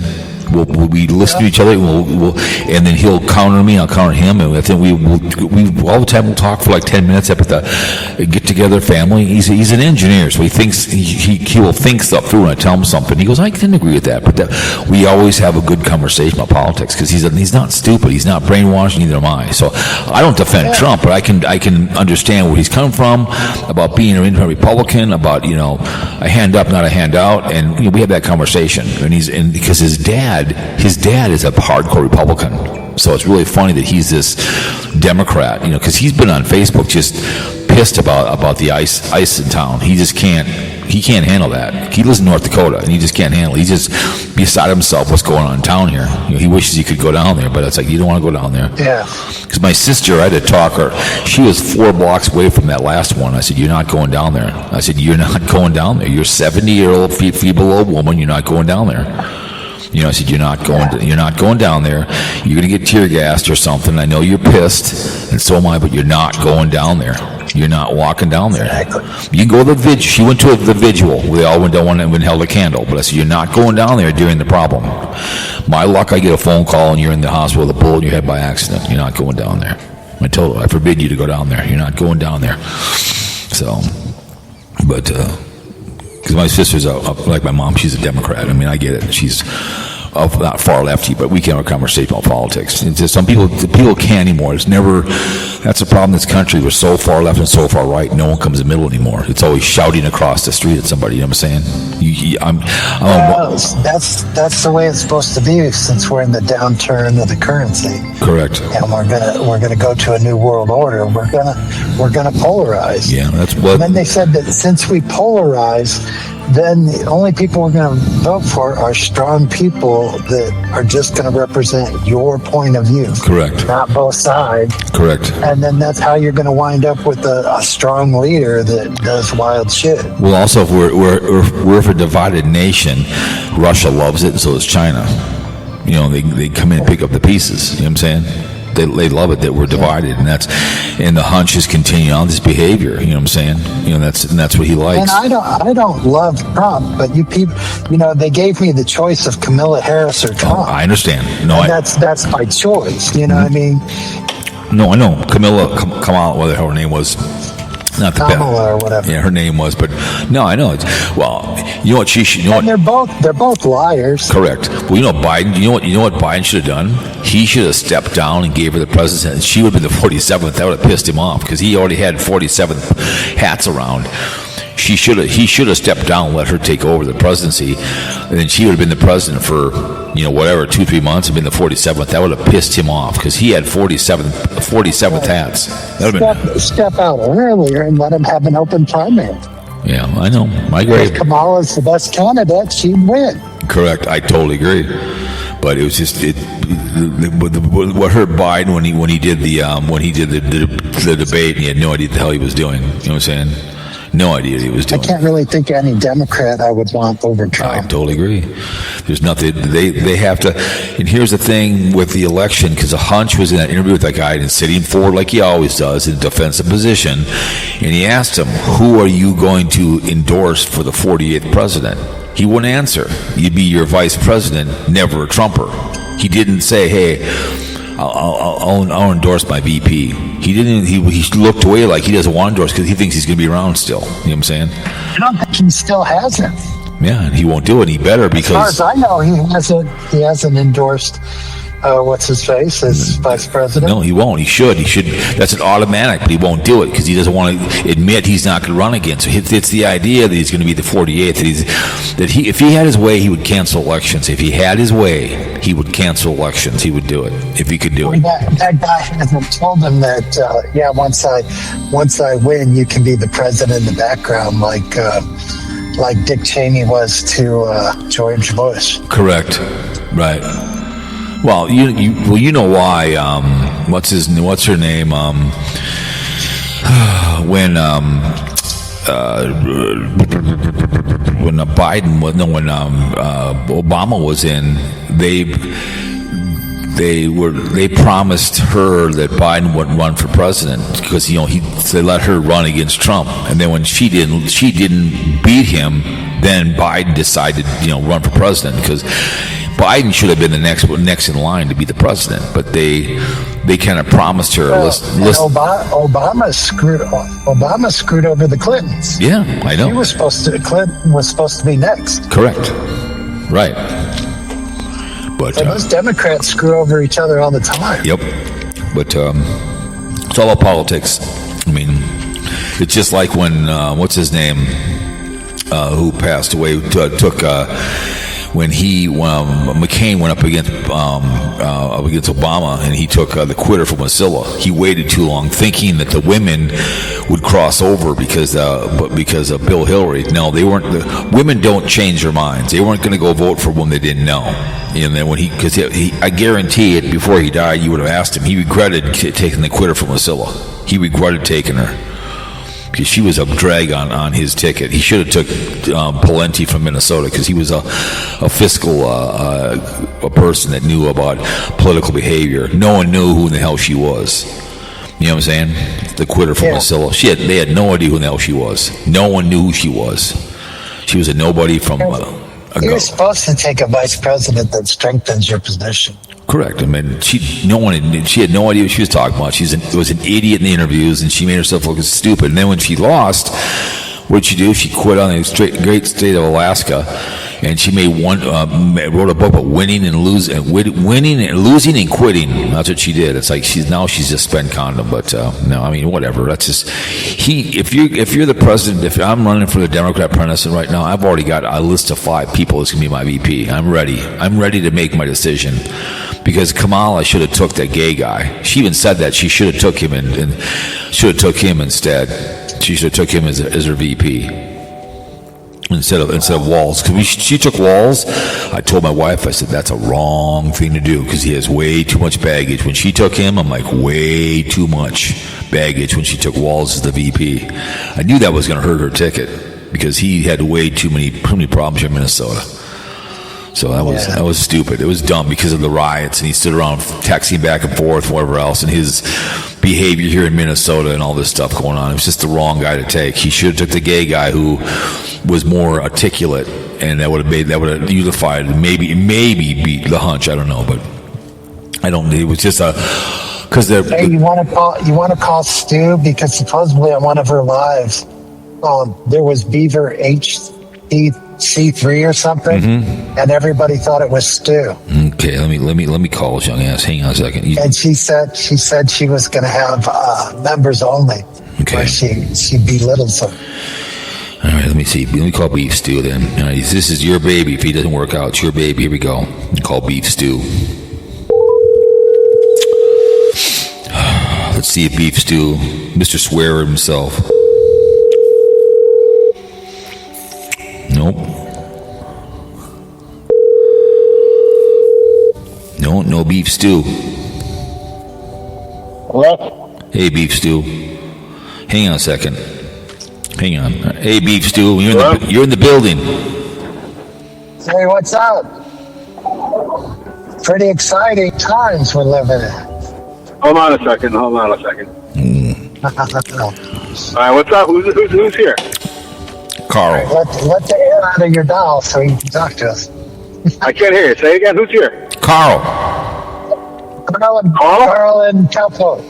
We listen to each other, and then he'll counter me, I'll counter him, and I think we all the time we'll talk for like 10 minutes after the get together family. He's an engineer, so he thinks he will think stuff through when I tell him something. He goes, I didn't agree with that, but we always have a good conversation about politics because he's not stupid, he's not brainwashed, neither am I. So I don't defend Trump, but I can understand where he's coming from about being an independent Republican, about a hand up, not a handout, and we have that conversation, and because his dad is a hardcore Republican, so it's really funny that he's this Democrat, because he's been on Facebook just pissed about the ice in town. He can't handle that. He lives in North Dakota, and he just can't handle it. He's just beside himself what's going on in town here. He wishes he could go down there, but it's like, you don't want to go down there. Yeah. Because my sister, I had to talk her. She was 4 blocks away from that last one. I said, you're not going down there. I said, you're not going down there. You're a 70-year-old feeble old woman. You're not going down there. I said, you're not going down there. You're going to get tear gassed or something. I know you're pissed, and so am I, but you're not going down there. You're not walking down there. Exactly. You can go to the vigil. She went to the vigil. We all went down and held a candle. But I said, you're not going down there during the problem. My luck, I get a phone call and you're in the hospital with a bullet in your head by accident. You're not going down there. I told her, I forbid you to go down there. You're not going down there. So... But because my sister's like my mom, she's a Democrat. I mean, I get it. She's not far lefty, but we can't have a conversation about politics. It's just some people can't anymore. It's never. That's the problem in this country. We're so far left and so far right. No one comes in the middle anymore. It's always shouting across the street at somebody. You know what I'm saying? That's the way it's supposed to be, since we're in the downturn of the currency. Correct. And we're gonna go to a new world order. We're gonna polarize. Yeah, that's what. And then they said that since we polarize, then the only people we're going to vote for are strong people that are just going to represent your point of view. Correct. Not both sides. Correct. And then that's how you're going to wind up with a strong leader that does wild shit. Well, also, if we're a divided nation, Russia loves it, and so does China. You know, they come in and pick up the pieces. You know what I'm saying? They love it that we're divided, and the hunch is continuing on this behavior. You know what I'm saying? You know, that's what he likes. And I don't love Trump, but you people, you know, they gave me the choice of Kamala Harris or Trump. Oh, I understand. No, and that's my choice. You know what I mean? No, I know Kamala, whatever her name was. Not the Kamala or whatever. Yeah, her name was, but no, I know. Well, you know what she should. You know and they're both liars. Correct. Well, you know Biden. You know what Biden should have done. He should have stepped down and gave her the presidency. She would have been the 47th. That would have pissed him off because he already had 47 hats around. He should have stepped down and let her take over the presidency, and then she would have been the president for 2-3 months and been the 47th. That would have pissed him off because he had 47th hats. That would have been step out earlier and let him have an open primary. Yeah, I know. I agree. If Kamala's the best candidate, she'd win. Correct. I totally agree. But it was just what hurt Biden when he did the debate and he had no idea what the hell he was doing. You know what I'm saying? No idea what he was doing. I can't really think of any Democrat I would want over Trump. I totally agree. There's nothing they have to. And here's the thing with the election, because a hunch was in that interview with that guy and sitting forward like he always does in a defensive position, and he asked him, "Who are you going to endorse for the 48th president?" He wouldn't answer. You'd be your vice president, never a Trumper. He didn't say, "Hey, I'll endorse my VP." He didn't. He looked away like he doesn't want to endorse because he thinks he's going to be around still. You know what I'm saying? I don't think he still hasn't. Yeah, and he won't do it. He better because, as far as I know, he hasn't endorsed. What's his face as vice president? No, he won't. He should. That's an automatic, but he won't do it because he doesn't want to admit he's not going to run again. So it's the idea that he's going to be the 48th. If he had his way, he would cancel elections. If he had his way, he would cancel elections. He would do it if he could do it. That guy hasn't told him that. Once I win, you can be the president in the background, like Dick Cheney was to George Bush. Correct. Right. Well, you know why? What's her name? When Obama was in, they promised her that Biden wouldn't run for president because they let her run against Trump, and then when she didn't beat him, then Biden decided run for president because Biden should have been the next in line to be the president, but they kind of promised her. Obama screwed over the Clintons. Yeah, I know. Clinton was supposed to be next. Correct. Right. But those Democrats screw over each other all the time. Yep. But it's all about politics. I mean, it's just like when what's his name, who passed away, when McCain went up against Obama, and he took the quitter from Wasilla. He waited too long, thinking that the women would cross over because of Bill Hillary. No, they weren't. The women don't change their minds. They weren't going to go vote for one they didn't know. And then I guarantee it, before he died, you would have asked him. He regretted taking the quitter from Wasilla. He regretted taking her, because she was a drag on his ticket. He should have took Pawlenty from Minnesota because he was a fiscal a person that knew about political behavior. No one knew who the hell she was. You know what I'm saying? The quitter from Wasilla. They had no idea who the hell she was. No one knew who she was. She was a nobody from You're supposed to take a vice president that strengthens your position. Correct. I mean, she had no idea what she was talking about. Was an idiot in the interviews, and she made herself look stupid. And then when she lost, What'd she do? She quit on the great state of Alaska, and she wrote a book about winning and losing and quitting. That's what she did. It's like she's just spent condom. But no, I mean, whatever. That's just If you're the president, if I'm running for the Democrat president right now, I've already got a list of 5 people that's gonna be my VP. I'm ready. I'm ready to make my decision. Because Kamala should have took that gay guy. She even said that she should have took him and should have took him instead. She should have took him as her VP instead of Walls. Because she took Walls. I told my wife, I said that's a wrong thing to do because he has way too much baggage. When she took him, I'm like way too much baggage. When she took Walls as the VP, I knew that was going to hurt her ticket because he had way too many problems here in Minnesota. So that was stupid. It was dumb because of the riots, and he stood around texting back and forth, whatever else, and his behavior here in Minnesota and all this stuff going on. It was just the wrong guy to take. He should have took the gay guy who was more articulate, and that would have unified, maybe beat the hunch. I don't know, but I don't. It was just because they're. Hey, you want to call Stu because supposedly on one of her lives, there was Beaver HC3 or something, and everybody thought it was Stu. Okay, let me call this young ass. Hang on a second. And she said she was going to have members only. Okay. Where she belittles them. All right, let me see. Let me call Beef Stew then. All right, this is your baby. If he doesn't work out, it's your baby. Here we go. Call Beef Stew. Let's see if Beef Stew, Mr. Swearer himself. Nope. No Beef Stew. Hello? Hey, Beef Stew. Hang on a second. Hang on. Hey, Beef Stew, you're in the building. Hey, what's up? Pretty exciting times we're living in. Hold on a second. All right, what's up? Who's here? Carl. Let the air out of your doll so you can talk to us. I can't hear you. Say again. Who's here? Carl. Carl and Cowpote.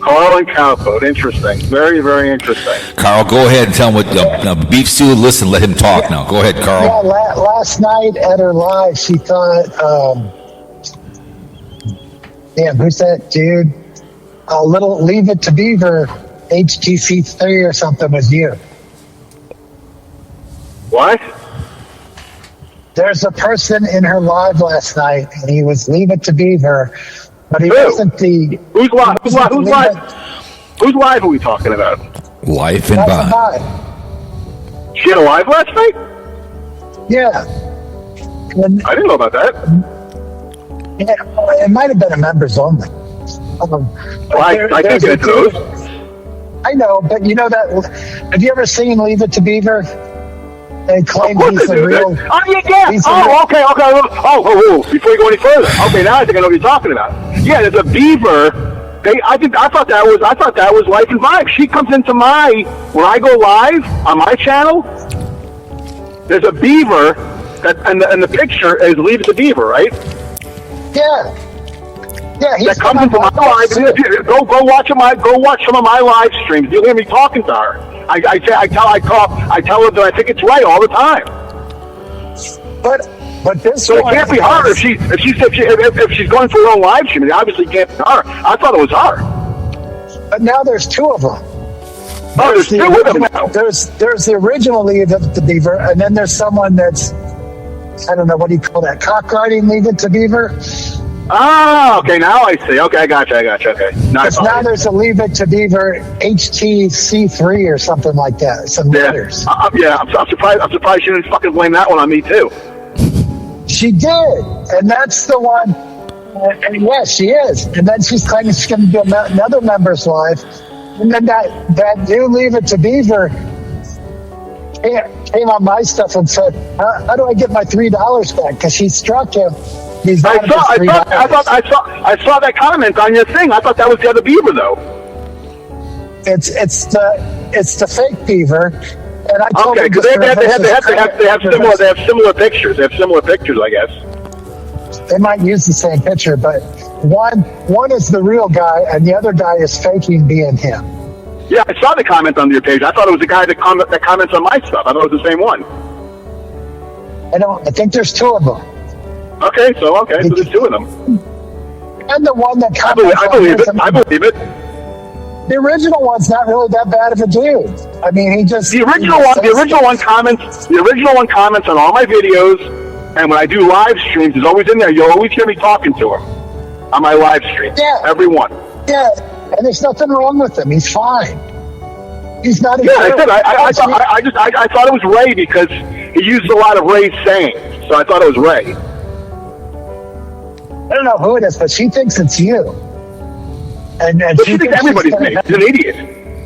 Carl and Cowpote. Interesting. Very, very interesting. Carl, go ahead and tell him what Beef Stew. Listen, let him talk now. Go ahead, Carl. Yeah, last night at her live, she thought, damn, who's that dude? Leave It to Beaver, HTC3 or something was you. What? There's a person in her live last night, and he was Leave It to Beaver, but he wasn't the... Who's live? Who's live? Whose live are we talking about? Life and Vibe. She had a live last night? Yeah. I didn't know about that. Yeah, it might have been a members only. I can't get into those. I know, but you know that... Have you ever seen Leave It to Beaver? They claim he's the real... Okay. Before you go any further. Okay, now I think I know what you're talking about. Yeah, there's a Beaver. I thought that was Life and Vibe. She comes into when I go live on my channel, there's a Beaver and the picture is Leave It to Beaver, right? Yeah. Yeah, he's that comes into my live. Go watch some of my live streams. You'll hear me talking to her. I tell her that I think it's right all the time. But this. So it can't be her if she's going for her own live stream. It obviously can't be her. I thought it was her. But now there's 2 of them. Oh, there's 2 of them now. There's the original Leave It to Beaver, and then there's someone that's, I don't know, what do you call that? Cockriding Leave It to Beaver. Oh, okay, now I see. Okay, I gotcha, okay. Now there's a Leave It to Beaver HTC3 or something like that. Some letters. I'm surprised she didn't fucking blame that one on me, too. She did, and that's the one. And yes, she is. And then she's claiming she's going to do another members live. And then that new Leave It to Beaver came on my stuff and said, how do I get my $3 back? Because she struck him. I saw that comment on your thing. I thought that was the other Beaver, though. It's the fake Beaver, and I told because they have similar pictures. They have similar pictures, I guess. They might use the same picture, but one is the real guy, and the other guy is faking being him. Yeah, I saw the comment on your page. I thought it was the guy that comments on my stuff. I thought it was the same one. I think there's two of them. Okay, so there's two of them. And the one that I comments believe it. I believe it. The original one's not really that bad of a dude. I mean, he just The original one comments on all my videos, and when I do live streams, he's always in there. You'll always hear me talking to him on my live stream. Yeah. Every one. Yeah, and there's nothing wrong with him. He's fine. He's not. Yeah, I said I thought it was Ray because he used a lot of Ray's sayings, so I thought it was Ray. I don't know who it is, but she thinks it's you. And But she thinks everybody's me. She's an idiot.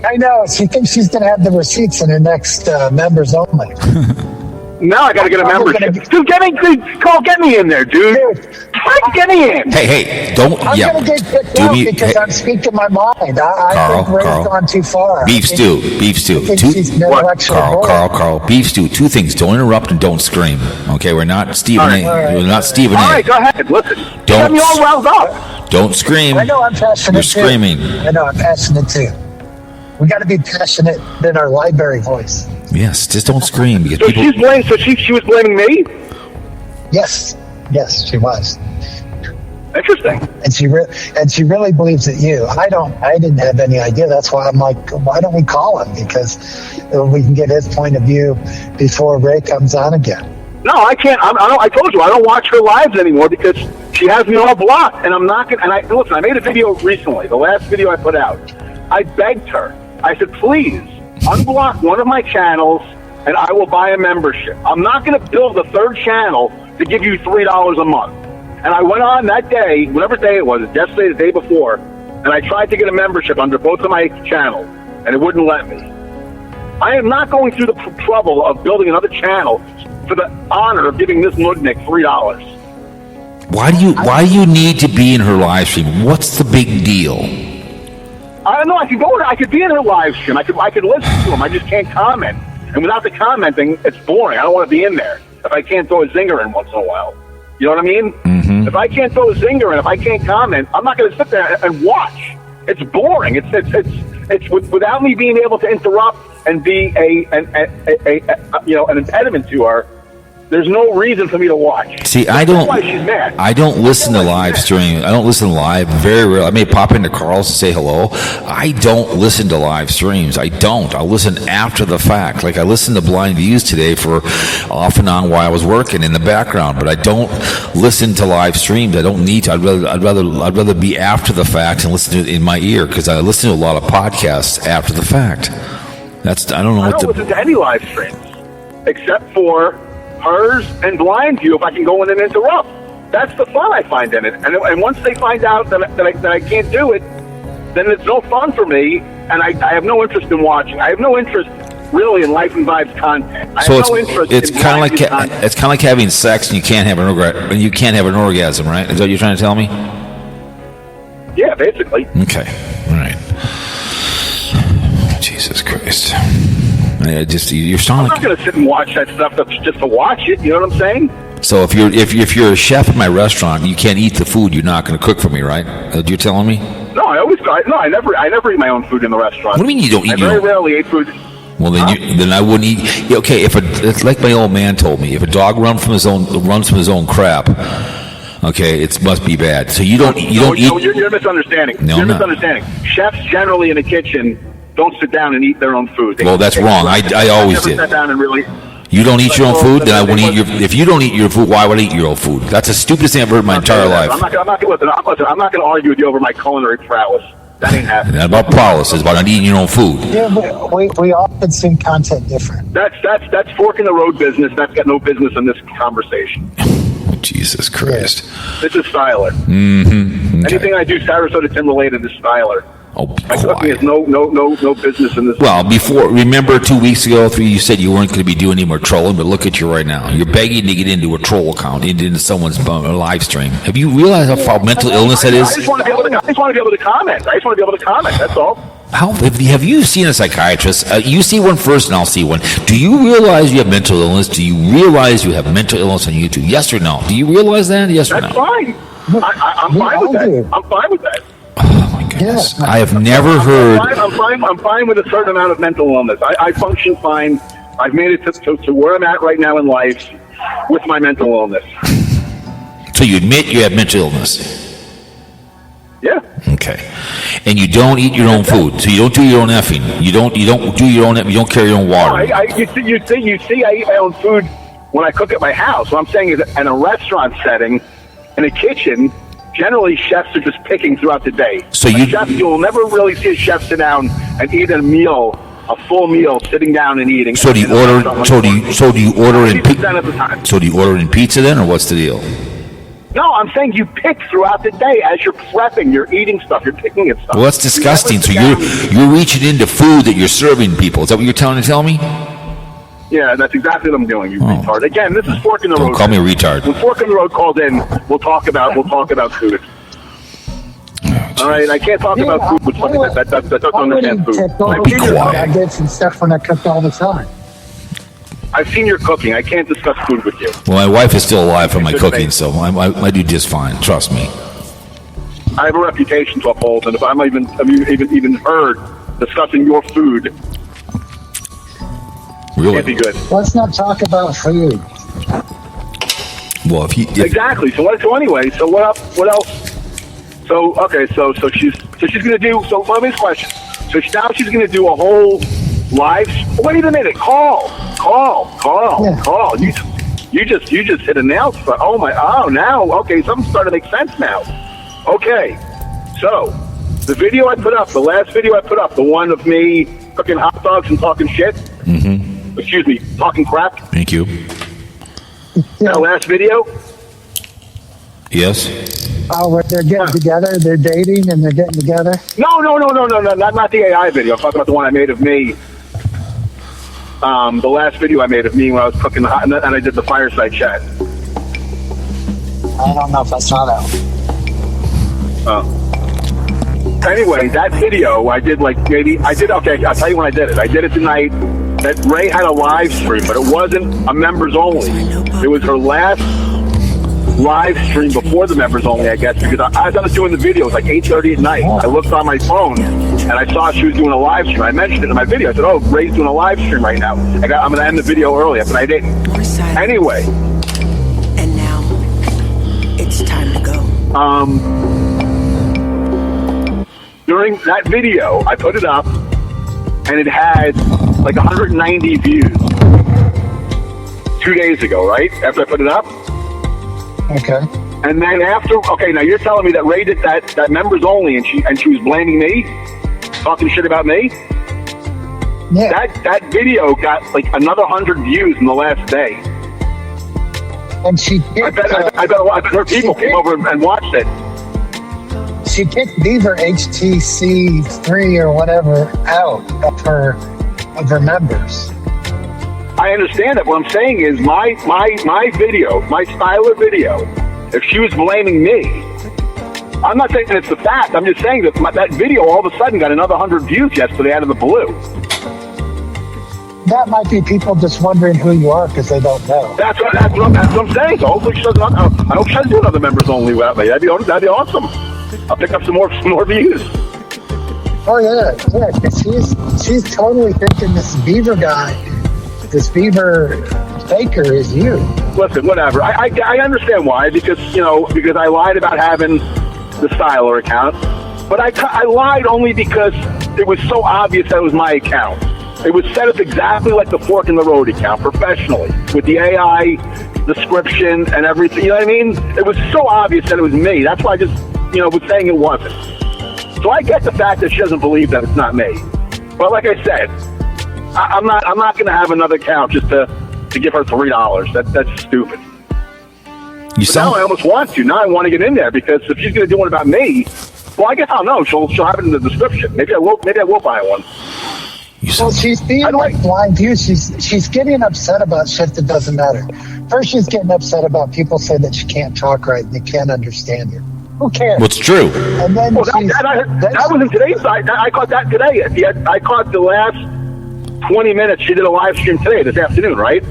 I know. She thinks she's going to have the receipts in her next members only. Now I got to get a membership. Dude, get me in there, dude. Get me in. Hey, don't. I'm going to get kicked out because I'm speaking my mind. I think Ray's gone too far. Beef stew. Carl, beef stew. Two things. Don't interrupt and don't scream. Okay, we're not Stephen A. We're not Stephen A. All right, go ahead. Listen. Get me all riled up. Don't scream. I know I'm passionate. You're screaming. I know I'm passionate too. We got to be passionate in our library voice. Yes, just don't scream because So people. she was blaming me. Yes, she was. Interesting. And she really believes it. I didn't have any idea. That's why I'm like, why don't we call him? Because we can get his point of view before Ray comes on again. No, I can't. I told you I don't watch her lives anymore because she has me all blocked, and I'm not gonna. And listen. I made a video recently. The last video I put out, I begged her. I said, please unblock one of my channels, and I will buy a membership. I'm not going to build a third channel to give you $3 a month. And I went on that day, whatever day it was, yesterday, the day before, and I tried to get a membership under both of my channels, and it wouldn't let me. I am not going through the trouble of building another channel for the honor of giving this nudnik $3. Why do you need to be in her live stream? What's the big deal? I don't know. I could be in her live stream. I could listen to him. I just can't comment. And without the commenting, it's boring. I don't want to be in there if I can't throw a zinger in once in a while. You know what I mean? Mm-hmm. If I can't throw a zinger in, if I can't comment, I'm not going to sit there and watch. It's boring. It's without me being able to interrupt and be an impediment to her. There's no reason for me to watch. See, That's why she's mad. I don't listen to live stream. I don't listen to live. Very rarely. I may pop into Carl's to say hello. I don't listen to live streams. I don't. I'll listen after the fact. Like I listened to Blind Views today for off and on while I was working in the background. But I don't listen to live streams. I don't need to. I'd rather be after the fact and listen to it in my ear because I listen to a lot of podcasts after the fact. I don't listen to any live streams except for hers and Blind View if I can go in and interrupt. That's the fun I find in it. And once they find out that I can't do it, then it's no fun for me, and I have no interest in watching. I have no interest really in Life and Vibes content. It's kind of like having sex and you can't have an orgasm, right? Is that what you're trying to tell me? Yeah, basically. Okay. All right. Jesus Christ. You're I'm not going to sit and watch that stuff just to watch it. You know what I'm saying? So if you're a chef in my restaurant, you can't eat the food. You're not going to cook for me, right? You're telling me? No, I never eat my own food in the restaurant. What do you mean you don't eat? I very rarely ate food. Well, then I wouldn't eat. Okay, it's like my old man told me. If a dog runs from his own crap, okay, it must be bad. So you don't eat. You're misunderstanding. No, you're misunderstanding. Chefs generally in the kitchen don't sit down and eat their own food. That's wrong. I always did. Sat down and really. You don't eat your own food, then I wouldn't eat your. If you don't eat your food, why would I eat your own food? That's the stupidest thing I've heard in my entire life. I'm not going to argue with you over my culinary prowess. That ain't happening. Not about prowess. It's about not eating your own food. Yeah, we often see content different. That's fork in the road business. That's got no business in this conversation. Jesus Christ. This is Styler. Mm-hmm. Okay. Anything I do Sarasota Tim related is Styler. Oh, my cooking has no business in this. Well, remember 2 weeks ago, you said you weren't going to be doing any more trolling, but look at you right now. You're begging to get into a troll account, into someone's live stream. Have you realized how mental illness that is? I just want to be able to comment. That's all. Have you seen a psychiatrist? You see one first, and I'll see one. Do you realize you have mental illness? Do you realize you have mental illness on YouTube? Yes or no? Do you realize that? Yes or no? That's fine. I'm fine with that. I'm fine with that. Oh my God. goodness. Yeah. I have never heard. I'm fine with a certain amount of mental illness. I function fine. I've made it to where I'm at right now in life with my mental illness. So you admit you have mental illness? Yeah. Okay. And you don't eat your own food, so you don't do your own effing. You don't do your own. You don't carry your own water. You see, I eat my own food when I cook at my house. What I'm saying is, in a restaurant setting, in a kitchen, generally chefs are just picking throughout the day. So you'll never really see a chef sit down and eat a full meal, sitting down and eating. So do you order? So do you order in pizza? 50% of the time. So do you order in pizza then, or what's the deal? No, I'm saying you pick throughout the day as you're prepping, you're eating stuff, you're picking at stuff. Well, that's disgusting. So you're reaching into food that you're serving people. Is that what you're trying to tell me? Yeah, that's exactly what I'm doing, you retard. Again, this is Fork in the Road. Don't call me a retard. When Fork in the Road calls in, we'll talk about food. All right, I can't talk about food with somebody that doesn't understand food. Be quiet. I did some stuff when I cooked all the time. I've seen your cooking. I can't discuss food with you. Well, my wife is still alive from my cooking, so I do just fine. Trust me. I have a reputation to uphold, and if I'm even heard discussing your food, Really? can't be good. Let's not talk about food. Well, if Exactly. So anyway, so what else? So okay, so she's gonna do. So let me ask a question. So now she's gonna do a whole live. Wait a minute. Call. You just hit a nail. Now okay, something's starting to make sense now. Okay, so the video I put up, the last video I put up, the one of me cooking hot dogs and talking shit. Mm-hmm. Excuse me, talking crap. Thank you. That last video. Yes. Oh, where they're getting together, they're dating and they're getting together? No, not the AI video. I'm talking about the one I made of me. The last video I made of me when I was cooking and I did the fireside chat. I don't know if I saw that one. Anyway, that video I did okay, I'll tell you when I did it. I did it tonight. That Ray had a live stream, but it wasn't a members only. It was her last live stream before the members only, I guess, because I was doing the video. It was like 8:30 at night. I looked on my phone and I saw she was doing a live stream. I mentioned it in my video. I said, "Oh, Ray's doing a live stream right now. I'm going to end the video early," but I didn't. Anyway. And now it's time to go. During that video, I put it up, and it had like 190 views 2 days ago, right? After I put it up. Okay. And then now you're telling me that Ray did that members only, and she was blaming me, talking shit about me. Yeah. That video got like another 100 views in the last day. And she I bet a lot of people came over and watched it. She kicked Beaver HTC3 or whatever out of her members. I understand that. What I'm saying is my video, my Styler video, if she was blaming me, I'm not saying that it's the fact. I'm just saying that that video all of a sudden got another 100 views yesterday out of the blue. That might be people just wondering who you are because they don't know. That's what I'm saying. So hopefully she doesn't. I hope she doesn't do another members only without me. That'd be awesome. I'll pick up some more views. Oh yeah. 'Cause she's totally thinking this Beaver guy, this Beaver faker is you. Listen, whatever. I understand why, because I lied about having the Styler account, but I lied only because it was so obvious that it was my account. It was set up exactly like the Fork in the Road account, professionally, with the AI description and everything. You know what I mean? It was so obvious that it was me. That's why I just was saying it wasn't. So I get the fact that she doesn't believe that it's not me. But like I said, I'm not going to have another account just to give her $3. That's stupid. Now I almost want to. Now I want to get in there because if she's going to do one about me, well, I guess I'll know. She'll have it in the description. Maybe I will buy one. Well, she's being like blind view. She's getting upset about shit that doesn't matter. First, she's getting upset about people say that she can't talk right and they can't understand her. Who cares? What's true? And then that was in today's site. I caught that today. I caught the last 20 minutes. She did a live stream today, this afternoon, right?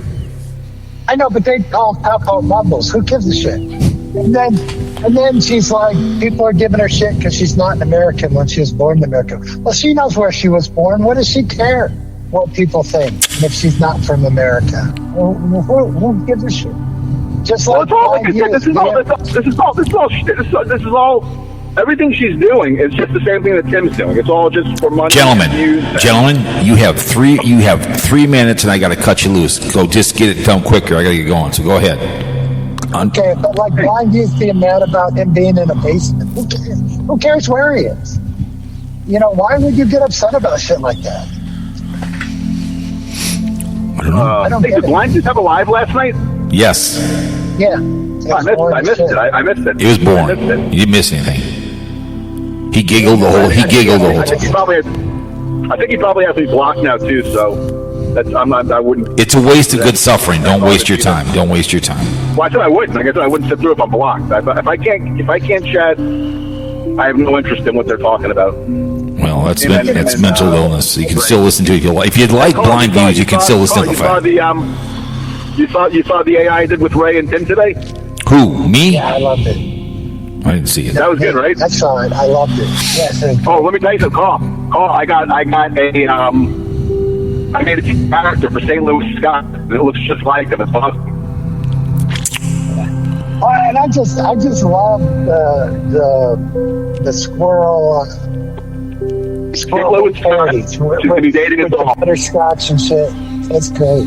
I know, but they call Cowpote mumbles. Who gives a shit? And then she's like, people are giving her shit because she's not an American when she was born in America. Well, she knows where she was born. What does she care what people think if she's not from America? Who gives a shit? Just like this is all. Everything she's doing is just the same thing that Tim's doing. It's all just for money. Gentlemen, you have 3 minutes, and I got to cut you loose. So just get it done quicker. I got to get going. So go ahead. Okay, but like Blind Youth being mad about him being in a basement. Who cares where he is? You know, why would you get upset about shit like that? I don't know. Did Blind Youth have a live last night? Yes. Yeah. I missed it. I missed it. It was boring. You didn't miss anything. He giggled the whole time. I think he probably has me blocked now too. So that's I wouldn't. It's a waste of good suffering. Don't waste your time. Don't waste your time. Well, I said I wouldn't. Like I said, I wouldn't sit through if I'm blocked. If I can't chat, I have no interest in what they're talking about. Well, that's mental illness. You can still listen to it if you like Blind Views. You can still listen to the You saw the AI I did with Ray and Tim today? Who? Me? Yeah, I loved it. I didn't see it. That was good, right? I saw it. I loved it. Yes. Oh, let me tell you something. Call. I got I made a character for St. Louis Scott. It looks just like him. It's awesome. And I just love the squirrel. St. Louis Scott. She's gonna be dating a dog. Butterscotch and shit. It's great.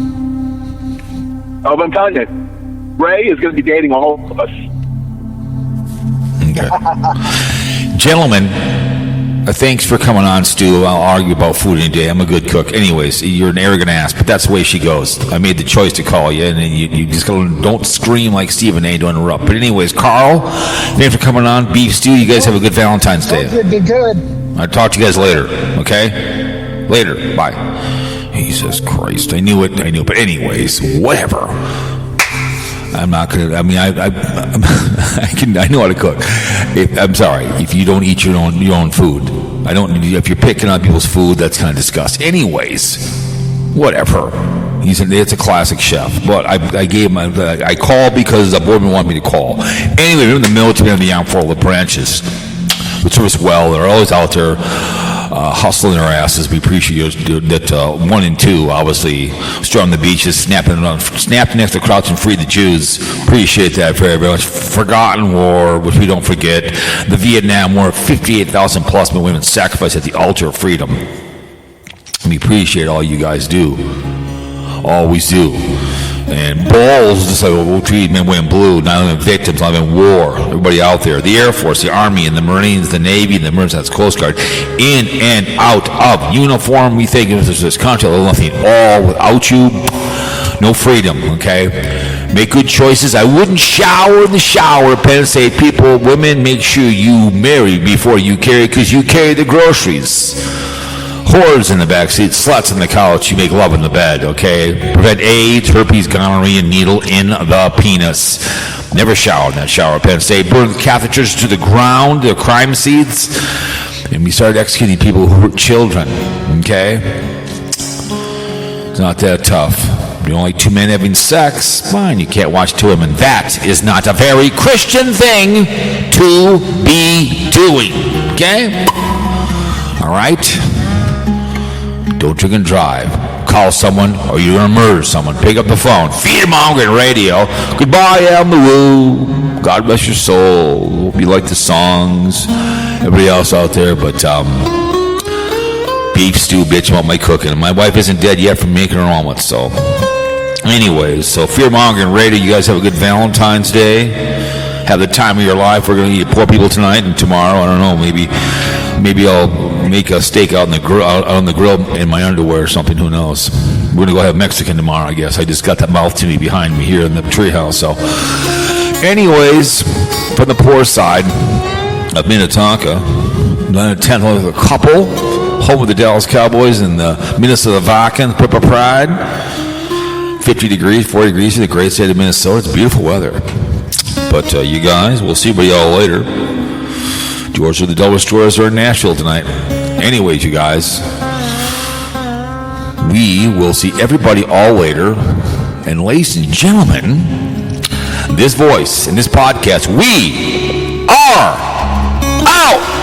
Oh, but I'm telling you, Ray is going to be dating all of us. Okay. Gentlemen, thanks for coming on, Stu. I'll argue about food any day. I'm a good cook. Anyways, you're an arrogant ass, but that's the way she goes. I made the choice to call you, and you just don't scream like Stephen A. to interrupt. But anyways, Carl, thanks for coming on. Beef Stew, you guys have a good Valentine's Day. It'd be good. I'll talk to you guys later, okay? Later. Bye. Jesus Christ. I knew it. But anyways, whatever. I'm not going to, I know how to cook. I'm sorry. If you don't eat your own food, if you're picking on people's food, that's kind of disgusting. Anyways, whatever. It's a classic chef. But I gave him, I called because the boardman wanted me to call. Anyway, we're in the military on the armed for all the branches. We serve us well. They're always out there. Hustling our asses. We appreciate that 1 and 2, obviously, still on the beaches, snapping next to Crouch and Free the Jews. Appreciate that very, very much. Forgotten war, which we don't forget. The Vietnam War, 58,000 plus men and women sacrificed at the altar of freedom. We appreciate all you guys do. Always do. And balls, just like we'll treat men wearing blue, not only victims, not even war. Everybody out there, the Air Force, the Army, and the Marines, the Navy, and the Marines, that's Coast Guard, in and out of uniform. We think of this country, nothing all without you, no freedom. Okay, make good choices. I wouldn't shower in the shower. Penn State people, women, make sure you marry before you carry, because you carry the groceries. Whores in the backseat, sluts on the couch, you make love in the bed, okay? Prevent AIDS, herpes, gonorrhea, needle in the penis. Never shower in that shower, Penn State. Burn Catholic churches to the ground, their crime seats. And we started executing people who were children, okay? It's not that tough. You don't like 2 men having sex, fine, you can't watch 2 women. That is not a very Christian thing to be doing, okay? All right? Don't drink and drive. Call someone or you're going to murder someone. Pick up the phone. Fear-mongering radio. Goodbye, Amaru. God bless your soul. Hope you like the songs. Everybody else out there, but beef stew, bitch, about my cooking. My wife isn't dead yet from making her omelets, so. Anyways, so fear-mongering radio. You guys have a good Valentine's Day. Have the time of your life. We're going to eat poor people tonight and tomorrow. I don't know, maybe I'll make a steak out on the grill in my underwear or something. Who knows? We're gonna go have Mexican tomorrow, I guess. I just got that mouth to me behind me here in the treehouse. So, anyways, from the poor side of Minnetonka, 10th with a couple, home of the Dallas Cowboys and the Minnesota Vikings, Pepper Pride. 50 degrees, 40 degrees in the great state of Minnesota. It's beautiful weather. But you guys, we'll see y'all later. George of the Delaware Destroyers are in Nashville tonight. Anyways, you guys, we will see everybody all later. And ladies and gentlemen, this voice, in this podcast, we are out.